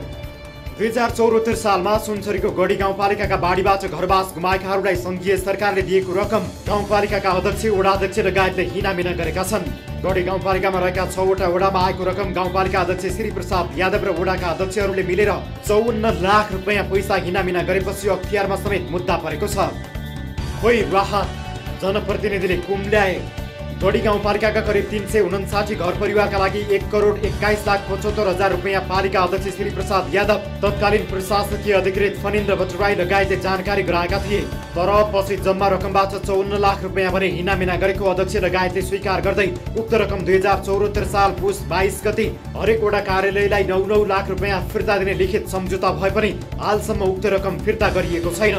2074 सालमा सुनसरीको गढी गाउँपालिकाका बाढीबाट घरबास गुमाएकाहरूलाई सङ्घीय सरकारले दिएको रकम गाउँपालिकाका अध्यक्ष, वडाध्यक्ष लगायतले हिनामिना गरेका छन्। गढी गाउँपालिकामा रहेका 6वटा वडामा आएको रकम गाउँपालिका अध्यक्ष श्री प्रसाद यादव र वडाका अध्यक्षहरूले मिलेर 54 लाख रुपैयाँ पैसा हिनामिना गरेपछि अख्तियारमा समेत मुद्दा परेको छ। खोइ राहत जनप्रतिनिधिले कुम्ल्याए। गढी गाउँपालिकाका करिब 359 घर परिवारका लागि 1,21,75,00,000 रुपैयाँ पालिका अध्यक्ष श्री प्रसाद यादव, तत्कालीन प्रशासकीय अधिकृत फणिन्द्र भट्टराई लगायतले जानकारी गराएका थिए। तर पछि जम्मा रकमबाट 54 लाख रुपैयाँ भने हिनामिना गरेको अध्यक्ष लगायतले स्वीकार गर्दै उक्त रकम 2074 साल पुस 22 गते हरेक वडा कार्यालयलाई 9 लाख रुपैयाँ फिर्ता दिने लिखित सम्झौता भए पनि हालसम्म उक्त रकम फिर्ता गरिएको छैन।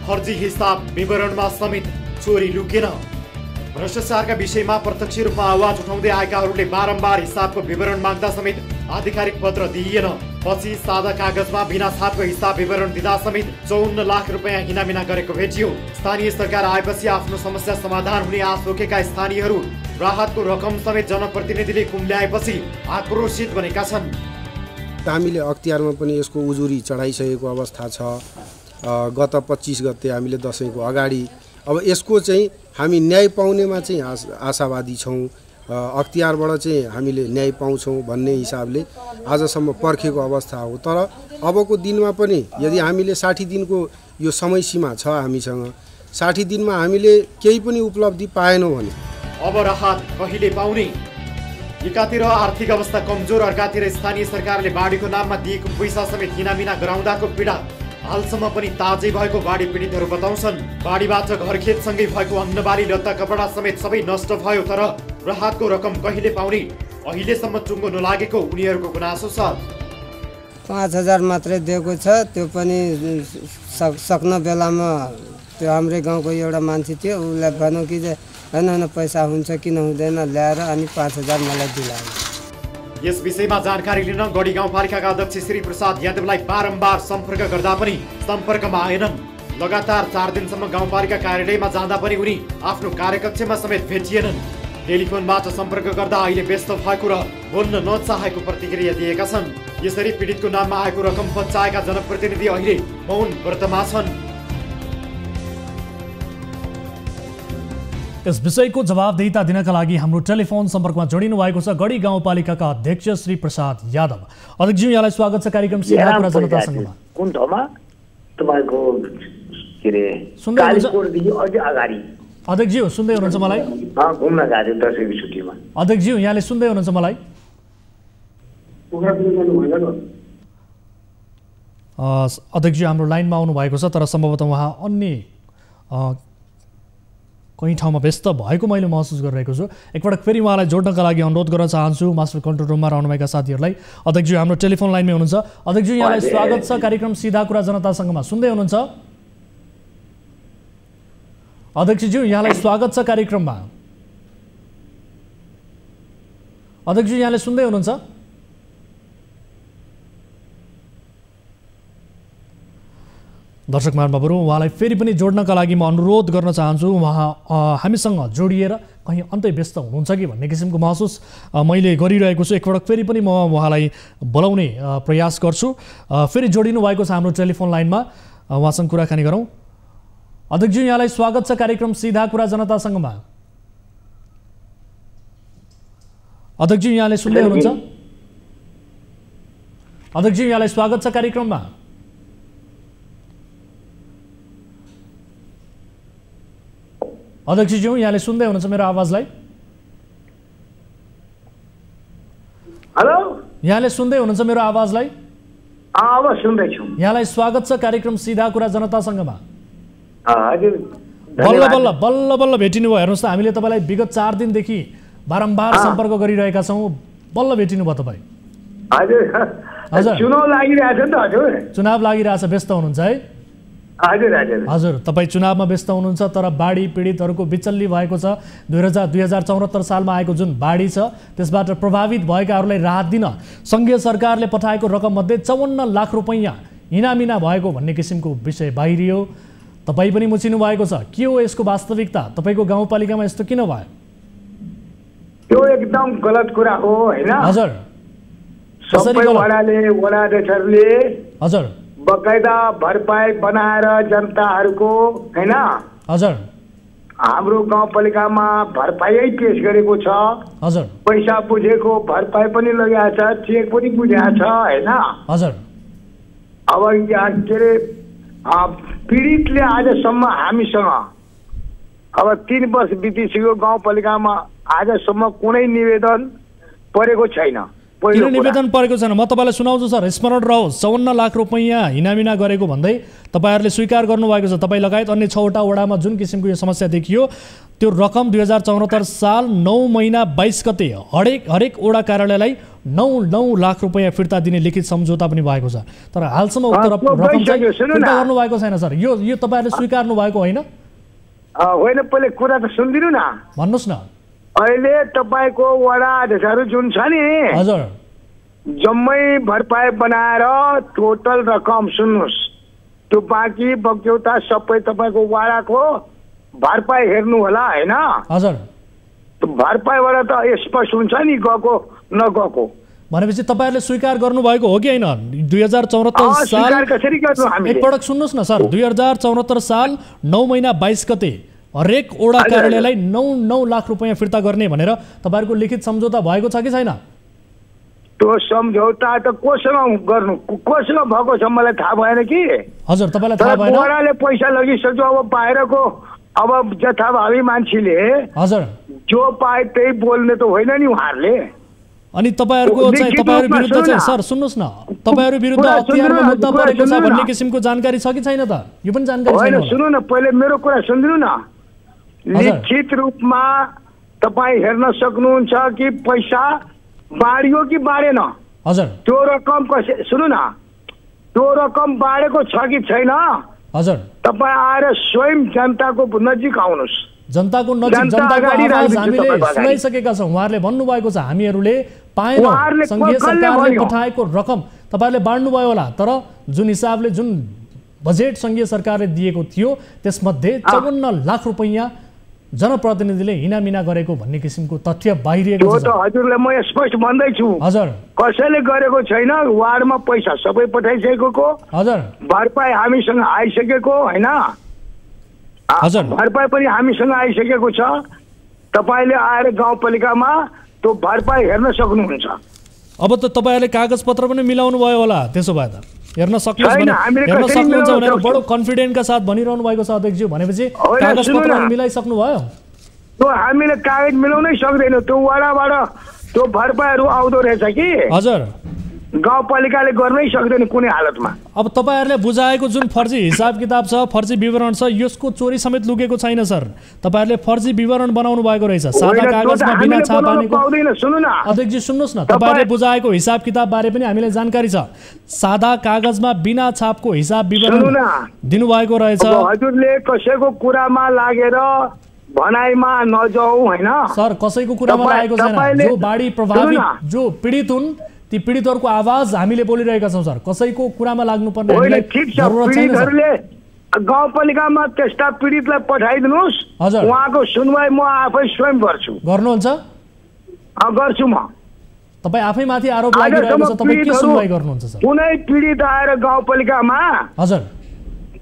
फर्जी हिसाब विवरणमा समेत चोरी लुकेन। भ्रष्टाचारका विषयमा प्रत्यक्ष रूपमा आवाज उठाउँदै आएकाहरूले बारम्बार हिसाबको विवरण माग्दा समेत आधिकारिक पत्र दिइएन। पछि सादा कागजमा बिना छापको हिसाब विवरण दिँदा समेत 54 लाख रुपैयाँ हिनामिना गरेको भेटियो। स्थानीय सरकार आएपछि आफ्नो समस्या समाधान हुने आश बोकेका स्थानीयहरू राहतको रकम समेत जनप्रतिनिधिले कुम्ल्याएपछि आक्रोशित बनेका छन्। हामीले अख्तियारमा पनि यसको उजुरी चढाइसकेको अवस्था छ। गत 25 गते हामीले दसैँको अगाडि अब यसको चाहिँ हामी न्याय पाउनेमा चाहिँ आशावादी छौँ। अख्तियारबाट चाहिँ हामीले न्याय पाउँछौँ भन्ने हिसाबले आजसम्म पर्खेको अवस्था हो। तर अबको दिनमा पनि यदि हामीले 60 दिनको यो समय सीमा छ हामीसँग, 60 दिनमा हामीले केही पनि उपलब्धि पाएनौँ भने अब राहत कहिले पाउने? एकातिर आर्थिक अवस्था कमजोर, अर्कातिर स्थानीय सरकारले बाढीको नाममा दिएको पैसा समेत हिनामिना गराउँदाको पीडा हालसम्म पनि ताजै भएको बाढी पीडितहरू बताउँछन्। बाढीबाट घरखेतसँगै भएको अन्नबाली, लत्ता कपडा समेत सबै नष्ट भयो। तर राहतको रकम कहिले पाउने अहिलेसम्म टुङ्गो नलागेको उनीहरूको गुनासो छ। 5,000 मात्रै दिएको छ, त्यो पनि सक्न बेलामा त्यो हाम्रै गाउँको एउटा मान्छे थियो, उसलाई भन्यो कि होइन पैसा हुन्छ कि नहुँदैन ल्याएर अनि 5,000 मलाई दिलायो। यस विषयमा जानकारी लिन गढी गाउँपालिकाका अध्यक्ष श्री प्रसाद यादवलाई बारम्बार सम्पर्क गर्दा पनि सम्पर्कमा आएनन्। लगातार 4 दिनसम्म गाउँपालिका कार्यालयमा जाँदा पनि उनी आफ्नो कार्यकक्षमा समेत भेटिएनन्। टेलिफोनबाट सम्पर्क गर्दा अहिले व्यस्त भएको र बोल्न नचाहेको प्रतिक्रिया दिएका छन्। यसरी पीडितको नाममा आएको रकम पचाएका जनप्रतिनिधि अहिले मौन व्रतमा छन्। यस विषयको जवाबदेहिता दिनका लागि हाम्रो टेलिफोन सम्पर्कमा जोडिनु भएको छ गढी गाउँपालिकाका अध्यक्ष श्री प्रसाद यादव। अध्यक्षज्यू, यहाँलाई स्वागत छ कार्यक्रम सीधा कुरा जनता संघमा। कुन ठाउँमा तपाईको के रे कालीकोटदेखि अझै अगाडि? अध्यक्षज्यू सुन्दै हुनुहुन्छ मलाई? घुम्न गएको दसैँको छुट्टीमा। अध्यक्षज्यू यहाँले सुन्दै हुनुहुन्छ मलाई? अध्यक्षज्यू हाम्रो लाइनमा आउनु भएको छ, तर सम्भवतः उहाँ अन्य कहीँ ठाउँमा व्यस्त भएको मैले महसुस गरिरहेको छु। एकपटक फेरि उहाँलाई जोड्नका लागि अनुरोध गर्न चाहन्छु मास्टर कन्ट्रोल रुममा रहनुभएका साथीहरूलाई। अध्यक्षज्यू हाम्रो टेलिफोन लाइनमै हुनुहुन्छ। अध्यक्षज्यू यहाँलाई स्वागत छ कार्यक्रम सीधा कुरा जनतासँगमा। सुन्दै हुनुहुन्छ? अध्यक्षज्यू यहाँलाई स्वागत छ कार्यक्रममा। अध्यक्षज्यू यहाँले सुन्दै हुनुहुन्छ? दर्शक महानुभावहरू, उहाँलाई फेरि पनि जोड्नका लागि म अनुरोध गर्न चाहन्छु। उहाँ हामीसँग जोडिएर कहीँ अन्तै व्यस्त हुनुहुन्छ कि भन्ने किसिमको महसुस मैले गरिरहेको छु। एकपटक फेरि पनि म उहाँलाई बोलाउने प्रयास गर्छु। फेरि जोडिनु भएको छ हाम्रो टेलिफोन लाइनमा, उहाँसँग कुराकानी गरौँ। अध्यक्षज्यू यहाँलाई स्वागत छ कार्यक्रम सीधा कुरा जनतासँगमा। अध्यक्षज्यू यहाँले सुन्दै हुनुहुन्छ? अध्यक्षज्यू यहाँलाई स्वागत छ कार्यक्रममा। अध्यक्षज्यू यहाँले सुन्दै हुनुहुन्छ मेरो आवाजलाई? हेलो, यहाँले सुन्दै हुनुहुन्छ मेरो आवाजलाई? अब सुन्दैछु। यहाँलाई स्वागत छ कार्यक्रम सीधा कुरा जनतासँगमा। हजुर, बल्ल बल्ल बल्ल बल्ल भेटिनु भयो। हेर्नुहोस् त, हामीले तपाईँलाई विगत 4 दिनदेखि बारम्बार सम्पर्क गरिरहेका छौँ। बल्ल भेटिनु भयो तपाईँ। हजुर हजुर, चुनाव लागिरहेछ नि त हजुर? चुनाव लागिरहेछ, व्यस्त हुनुहुन्छ है? हजुर हजुर हजुर, तपाईँ चुनावमा व्यस्त हुनुहुन्छ, तर बाढी पीडितहरूको बिचल्ली भएको छ। 2074 सालमा आएको जुन बाढी छ त्यसबाट प्रभावित भएकाहरूलाई राहत दिन सङ्घीय सरकारले पठाएको रकम मध्ये 54 लाख रुपैयाँ इनामिना भएको भन्ने किसिमको विषय बाहिरियो। तपाईँ पनि मुछिनु भएको छ। के हो यसको वास्तविकता? तपाईँको गाउँपालिकामा यस्तो किन भयो? त्यो एकदम गलत कुरा हो हैन? हजुर, सबै वडाध्यक्षहरूले हजुर बकाइदा भरपाई बनाएर जनताहरूको हैन, हजुर हाम्रो गाउँपालिकामा भरपाई पेश गरेको छ। हजुर, पैसा बुझेको भरपाई पनि लगाएको छ, चेक पनि बुझाएको छ हैन? हजुर। अब यहाँ के अरे पीडितले आजसम्म हामीसँग अब 3 वर्ष बितिसक्यो, गाउँपालिकामा आजसम्म कुनै निवेदन परेको छैन। किन निवेदन परेको छैन? म तपाईँलाई सुनाउँछु सर, स्मरण रहोस्। 54 लाख रुपैयाँ इनामिना गरेको भन्दै तपाईँहरूले स्वीकार गर्नुभएको छ। तपाईँ लगायत अन्य 6वटा वडामा जुन किसिमको यो समस्या देखियो, त्यो रकम 2074 साल 9 महिना 22 गते हरेक वडा कार्यालयलाई 9 लाख रुपैयाँ फिर्ता दिने लिखित सम्झौता पनि भएको छ। तर हालसम्म उक्त रकम चाहिँ फिर्ता गर्नुभएको छैन सर। यो तपाईँहरूले स्वीकार्नु भएको होइन? होइन, पहिले कुरा त सुनिदिनु न। भन्नुहोस् न। अहिले तपाईँको वडा अध्यक्षहरू जुन छ नि, हजुर, जम्मै भरपाई बनाएर टोटल रकम सुन्नुहोस्, त्यो बाँकी बक्यौता सबै तपाईँको वडाको भरपाई हेर्नु होला हैन? हजुर, भरपाईबाट त स्पष्ट हुन्छ नि गएको नगएको। भनेपछि तपाईँहरूले स्वीकार गर्नुभएको हो कि होइन? 2074 साल एकपटक सुन्नुहोस् न सर, 2074 साल 9 महिना 22 गते हरेक वडा कार्यालयलाई 9 लाख रुपैयाँ फिर्ता गर्ने भनेर तपाईँहरूको लिखित सम्झौता भएको छ कि छैन? त्यो सम्झौता त कोसँग गर्नु, कोसँग भएको छ मलाई थाहा भएन कि। हजुर, तपाईँलाई थाहा भएन? वडाले पैसा लगिसक्यो। अब बाहिरको अब जथाभावी मान्छेले हजुर जो पाए त्यही बोल्ने त होइन नि उहाँहरूले। अनि तपाईँहरूको चाहिँ तपाईँहरू विरुद्ध चाहिँ सर सुन्नुहोस् न, तपाईँहरू विरुद्ध अख्तियारमा मुद्दा परेको छ भन्ने किसिमको जानकारी छ कि छैन त? यो पनि जानकारी छैन। सुन्नु न, पहिले मेरो कुरा सुनिदिनु न। लिखित रूपमा तपाईँ हेर्न सक्नुहुन्छ कि पैसा बाँडियो कि बाँडेन? हजुर, त्यो रकम कसै सुन्नु न, त्यो रकम बाँडेको छ कि छैन? हजुर, तपाईँ आएर स्वयं जनताको नजिक आउनुहोस्। जनताको नजिक जनताको आवाज हामीले सुनाइसकेका छौँ। उहाँहरूले भन्नुभएको छ हामीहरूले पाएनौँ, सङ्घीय सरकारले पठाएको रकम तपाईँहरूले बाँड्नुभयो होला, तर जुन हिसाबले जुन बजेट सङ्घीय सरकारले दिएको थियो त्यसमध्ये 54 लाख रुपैयाँ जनप्रतिनिधिले हिनामिना गरेको भन्ने किसिमको तथ्य बाहिरिएको छ। हजुरलाई म स्पष्ट भन्दैछु, हजुर, कसैले गरेको छैन। वार्डमा पैसा सबै पठाइसकेको, हजुर, भरपाई हामीसँग आइसकेको हैन? हजुर, भरपाई पनि हामीसँग आइसकेको छ। तपाईँले आएर गाउँपालिकामा त्यो भरपाई हेर्न सक्नुहुन्छ। अब त तपाईँहरूले कागजपत्र पनि मिलाउनु भयो होला, त्यसो भए त हेर्न सक्नुहुन्छ भनेर बडो कन्फिडेन्टका साथ भनिरहनु भएको छ अध्यक्षज्यू। भनेपछि कागजपत्र मिलाइसक्नु भयो? त्यो हामीले कागज मिलाउनै सक्दैनौँ। त्यो वडाबाट त्यो भरपाईहरू आउँदो रहेछ कि। हजुर, गाउँपालिकाले गर्नै सक्दैन कुनै हालतमा। अब तपाईँहरूले बुझाएको जुन फर्जी हिसाब किताब छ, फर्जी विवरण छ, यसको चोरी समेत लुकेको छैन सर। तपाईँहरूले फर्जी विवरण बनाउनु भएको रहेछ, सादा कागजमा बिना छाप हानेको। सुन्नु न अध्यक्षजी सुन्नुहोस् न, तपाईँहरूले बुझाएको हिसाब किताब बारे पनि हामीलाई जानकारी छ। सादा कागजमा बिना छापको हिसाब विवरण दिनुभएको रहेछ। हजुरले कसैको कुरामा लागेर भनाइमा नजाऊ हैन सर। कसैको कुरामा लागेको छैन। जो बाढी प्रभावित जो पीडित हुन् ती पीडितहरूको आवाज हामीले बोलिरहेका छौँ सर। कसैको कुरामा लाग्नुपर्ने जरुरत छैन सर। गाउँपालिकामा त्यस्ता पीडितलाई पठाइदिनुहोस्, उहाँको सुनवाई म आफै स्वयं गर्छु। गर्नुहुन्छ? गर्छु म। तपाईँ आफै माथि आरोप लागिरहेको छ, तपाईँ के सुनवाई गर्नुहुन्छ सर? कुनै पीडित आएर गाउँपालिकामा हजुर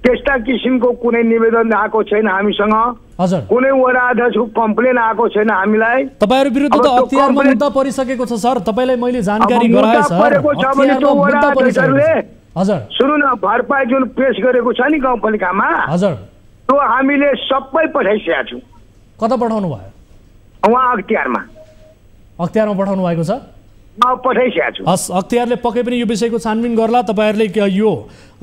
त्यस्ता किसिमको कुनै निवेदन आएको छैन हामीसँग। हजुर कुनै वडा अध्यक्षको कम्प्लेन आएको छैन हामीलाई। तपाईहरु विरुद्ध त अख्तियारमा मुद्दा परिसकेको छ सर। तपाईलाई मैले जानकारी गराए सर। अख्तियारमा मुद्दा परिसकेको छ। हजुर सुन्नु न, भरपाई जुन पेश गरेको छ नि गाउँपालिकामा, हजुर त्यो हामीले सबै पठाइसकेका छौँ। कता पठाउनु भयो? उहाँ अख्तियारमा। अख्तियारमा पठाउनु भएको छ? पठाइसकेका छु। हस्, अख्तियारले पक्कै पनि यो विषयको छानबिन गर्ला। तपाईहरुले यो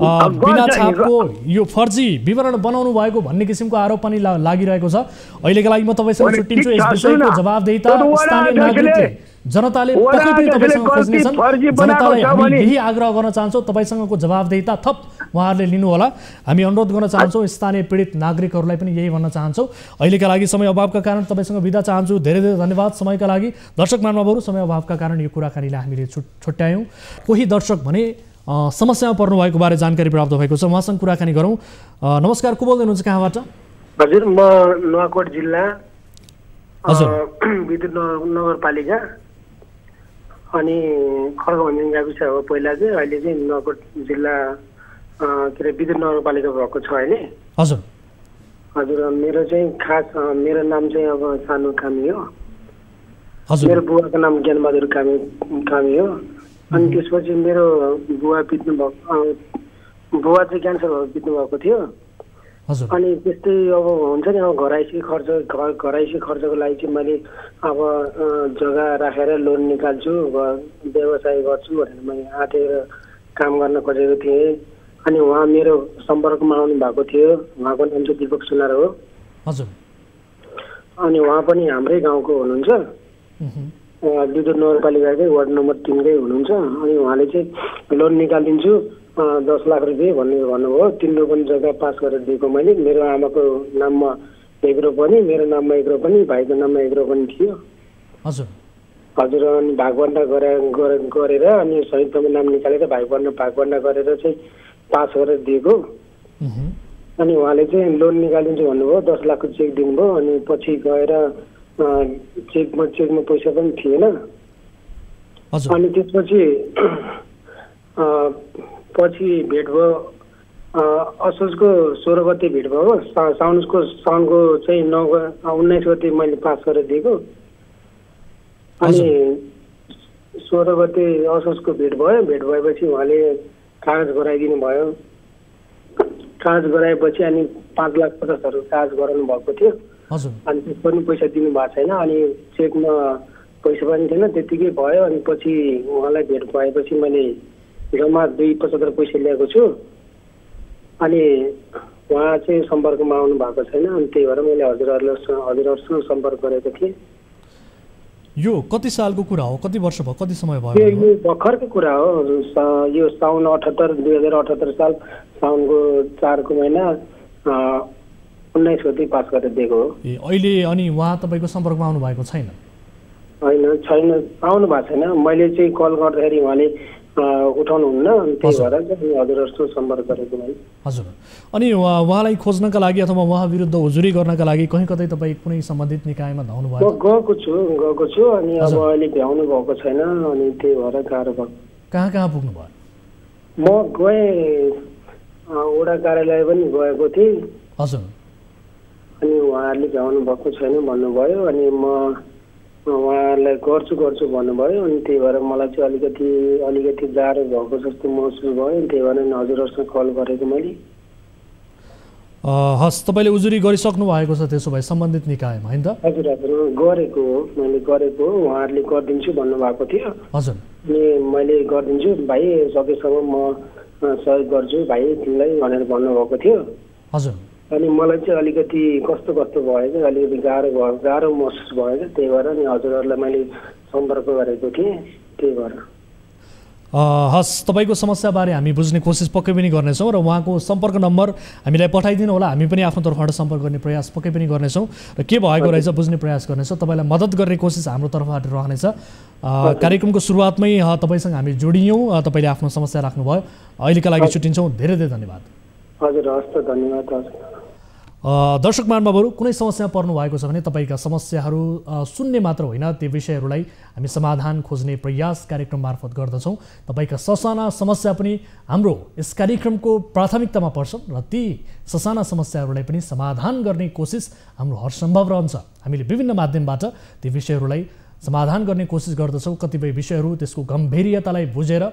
बिना छापको यो फर्जी विवरण बनाउनु भएको भन्ने किसिमको आरोप पनि लागिरहेको छ। अहिलेका लागि म तपाईसँग छुट्टिन्छु। यस विषयको जवाफदेहिता स्थानीय नागरिकले जनताले पक्कै पनि तपाईसँग खोज्नेछन्। जनतालाई हामी यही आग्रह गर्न चाहन्छौँ, तपाईसँगको जवाफदेहिता थप उहाँहरूले लिनु होला। हामी अनुरोध गर्न चाहन्छौँ, स्थानीय पीडित नागरिकहरूलाई पनि यही भन्न चाहन्छौँ। अहिलेका लागि समय अभावका कारण तपाईसँग बिदा चाहन्छु। धेरै धेरै धन्यवाद समयका लागि। दर्शक महानुभावहरू, समय अभावका कारण यो कुराकानीलाई हामीले छुट्यायौँ। कोही दर्शक भने समस्यामा पर्नु भएको बारे जानकारी प्राप्त भएको छ, उहाँसँग कुराकानी गरौँ। नमस्कार, को बोल्दै हुनुहुन्छ, कहाँबाट? हजुर, म नुवाकोट जिल्ला विद्युत नगरपालिका अनि खड्गभञ्ज्याङ गाविस हो पहिला चाहिँ। अहिले चाहिँ नुवाकोट जिल्ला के अरे विद्युत नगरपालिका भएको छ अहिले। हजुर हजुर, मेरो चाहिँ खास मेरो नाम चाहिँ अब सानो कामी हो। मेरो बुवाको नाम ज्ञानबहादुर कामी हो। अनि त्यसपछि मेरो बुवा बित्नु भएको, बुवा चाहिँ क्यान्सर भएर बित्नु भएको थियो। अनि त्यस्तै अब हुन्छ नि, अब घराइसी खर्चको लागि चाहिँ मैले अब जग्गा राखेर लोन निकाल्छु, व्यवसाय गर्छु भनेर मैले आँटेर काम गर्न खोजेको थिएँ। अनि उहाँ मेरो सम्पर्कमा आउनु भएको थियो। उहाँको नाम चाहिँ दीपक सुनार हो। हजुर। अनि उहाँ पनि हाम्रै गाउँको हुनुहुन्छ, विद्युत नगरपालिकाकै वार्ड नम्बर 3 कै हुनुहुन्छ। अनि उहाँले चाहिँ लोन निकालिदिन्छु 10 लाख रुपियाँ भनेर भन्नुभयो। 3 रोपनी जग्गा पास गरेर दिएको मैले। मेरो आमाको नाममा 1 रोपनी, मेरो नाममा 1 रोपनी, भाइको नाममा 1 रोपनी थियो। हजुर हजुर। अनि भागबन्डा गरेर अनि संयुक्तमा नाम निकालेर भागबन्डा गरेर चाहिँ पास गरेर दिएको। अनि उहाँले चाहिँ लोन निकालिदिन्छु भन्नुभयो, 10 लाखको चेक दिनुभयो। अनि पछि गएर चेकमा पैसा पनि थिएन। अनि त्यसपछि भेट भयो, असोजको 16 गते भेट भयो। साउनको चाहिँ 19 गते मैले पास गरेर दिएको। अनि 16 गते असोजको भेट भयो। भेट भएपछि उहाँले कागज गराइदिनु भयो। कागज गराएपछि अनि 5,50,000 कागज गराउनु भएको थियो। अनि त्यस पनि पैसा दिनु भएको छैन। अनि चेकमा पैसा पनि थिएन, त्यतिकै भयो। अनि पछि उहाँलाई भेट भएपछि मैले जम्मा 2,75,000 पैसा ल्याएको छु। अनि उहाँ चाहिँ सम्पर्कमा आउनु भएको छैन। अनि त्यही भएर मैले हजुरहरूसँग सम्पर्क गरेको थिएँ। यो कति सालको कुरा हो? कति वर्ष भयो? कति समय भयो? यो भर्खरको कुरा हो। यो साउन 2078 साल साउनको 4 को महिना 19 गते पास गरेर दिएको हो। अहिले अनि उहाँ तपाईँको सम्पर्कमा आउनु भएको छैन? छैन, आउनु भएको छैन। मैले चाहिँ कल गर्दाखेरि उहाँले उठाउनुहुन्न। त्यही भएर चाहिँ हजुरहरूसँग सम्पर्क गरेको मैले। हजुर। अनि उहाँलाई खोज्नका लागि अथवा उहाँ विरुद्ध उजुरी गर्नका लागि कहीँ कतै तपाईँ कुनै सम्बन्धित निकायमा धाउनु भयो? गएको छु। अनि अब अहिले भ्याउनु भएको छैन। अनि त्यही भएर गाह्रो भयो। कहाँ पुग्नु भयो? म गएँ, वडा कार्यालय पनि गएको थिएँ। हजुर। अनि उहाँहरूले भ्याउनु भएको छैन भन्नुभयो। अनि म उहाँहरूलाई गर्छु भन्नुभयो। अनि त्यही भएर मलाई चाहिँ अलिकति गाह्रो भएको जस्तो महसुस भयो। त्यही भएर हजुरहरूसँग कल गरेको मैले। हस्, तपाईँले उजुरी गरिसक्नु भएको छ त्यसो भए सम्बन्धित निकायमा, होइन त? हजुर, गरेको हो, मैले गरेको हो। उहाँहरूले गरिदिन्छु भन्नुभएको थियो। हजुर। अनि मैले गरिदिन्छु भाइ, सकेसम्म म सहयोग गर्छु भाइ तिमीलाई भनेर भन्नुभएको थियो। हजुर। अनि मलाई चाहिँ अलिकति कस्तो भयो कि अलिकति गाह्रो महसुस भयो क्या, त्यही भएर नि हजुरहरूलाई मैले सम्पर्क गरेको थिएँ, त्यही भएर। हस्, तपाईँको समस्याबारे हामी बुझ्ने कोसिस पक्कै पनि गर्नेछौँ र उहाँको सम्पर्क नम्बर हामीलाई पठाइदिनु होला, हामी पनि आफ्नो तर्फबाट सम्पर्क गर्ने प्रयास पक्कै पनि गर्नेछौँ र के भएको रहेछ बुझ्ने प्रयास गर्नेछौँ। तपाईँलाई मद्दत गर्ने कोसिस हाम्रो तर्फबाट रहनेछ। कार्यक्रमको सुरुवातमै तपाईँसँग हामी जोडियौँ, तपाईँले आफ्नो समस्या राख्नुभयो। अहिलेका लागि छुट्टिन्छौँ, धेरै धेरै धन्यवाद। हजुर, हस् त, धन्यवाद। हजुर। दर्शक महानुभावहरू, कुनै समस्या पर्नु भएको छ भने तपाईँका समस्याहरू सुन्ने मात्र होइन, ती विषयहरूलाई हामी समाधान खोज्ने प्रयास कार्यक्रम मार्फत गर्दछौँ। तपाईँका ससाना समस्या पनि हाम्रो यस कार्यक्रमको प्राथमिकतामा पर्छन् र ती ससाना समस्याहरूलाई पनि समाधान गर्ने कोसिस हाम्रो हरसम्भव रहन्छ। हामीले विभिन्न माध्यमबाट ती विषयहरूलाई समाधान गर्ने कोसिस गर्दछौँ। कतिपय विषयहरू त्यसको गम्भीर्यतालाई बुझेर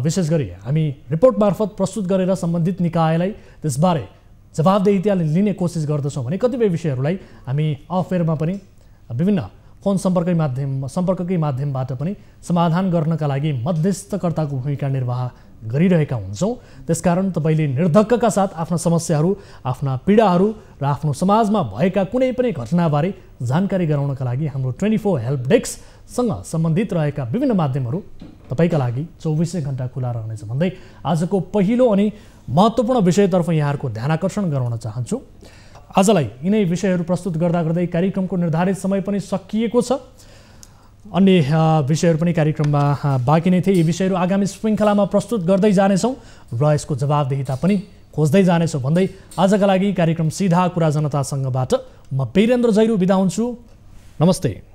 विशेष गरी हामी रिपोर्ट मार्फत प्रस्तुत गरेर सम्बन्धित निकायलाई त्यसबारे जवाबदेहिता लिने कोसिस गर्दछौँ भने कतिपय विषयहरूलाई हामी अफेयरमा पनि विभिन्न फोन सम्पर्ककै माध्यमबाट पनि समाधान गर्नका लागि मध्यस्थकर्ताको भूमिका निर्वाह गरिरहेका हुन्छौँ। त्यसकारण तपाईँले निर्धक्कका साथ आफ्ना समस्याहरू, आफ्ना पीडाहरू र आफ्नो समाजमा भएका कुनै पनि घटनाबारे जानकारी गराउनका लागि हाम्रो 24 हेल्प डेस्कसँग सम्बन्धित रहेका विभिन्न माध्यमहरू तपाईँका लागि 24 घण्टा खुला रहनेछ भन्दै आजको पहिलो अनि महत्त्वपूर्ण विषयतर्फ यहाँहरूको ध्यान आकर्षण गराउन चाहन्छु। आजलाई यिनै विषयहरू प्रस्तुत गर्दै कार्यक्रमको निर्धारित समय पनि सकिएको छ। अन्य विषयहरू पनि कार्यक्रममा बाँकी नै थिए। यी विषयहरू आगामी श्रृङ्खलामा प्रस्तुत गर्दै जानेछौँ र यसको जवाबदेहिता पनि खोज्दै जानेछौँ भन्दै आजका लागि कार्यक्रम सिधा कुरा जनतासँगबाट म वीरेन्द्र जैरू बिदा हुन्छु। नमस्ते।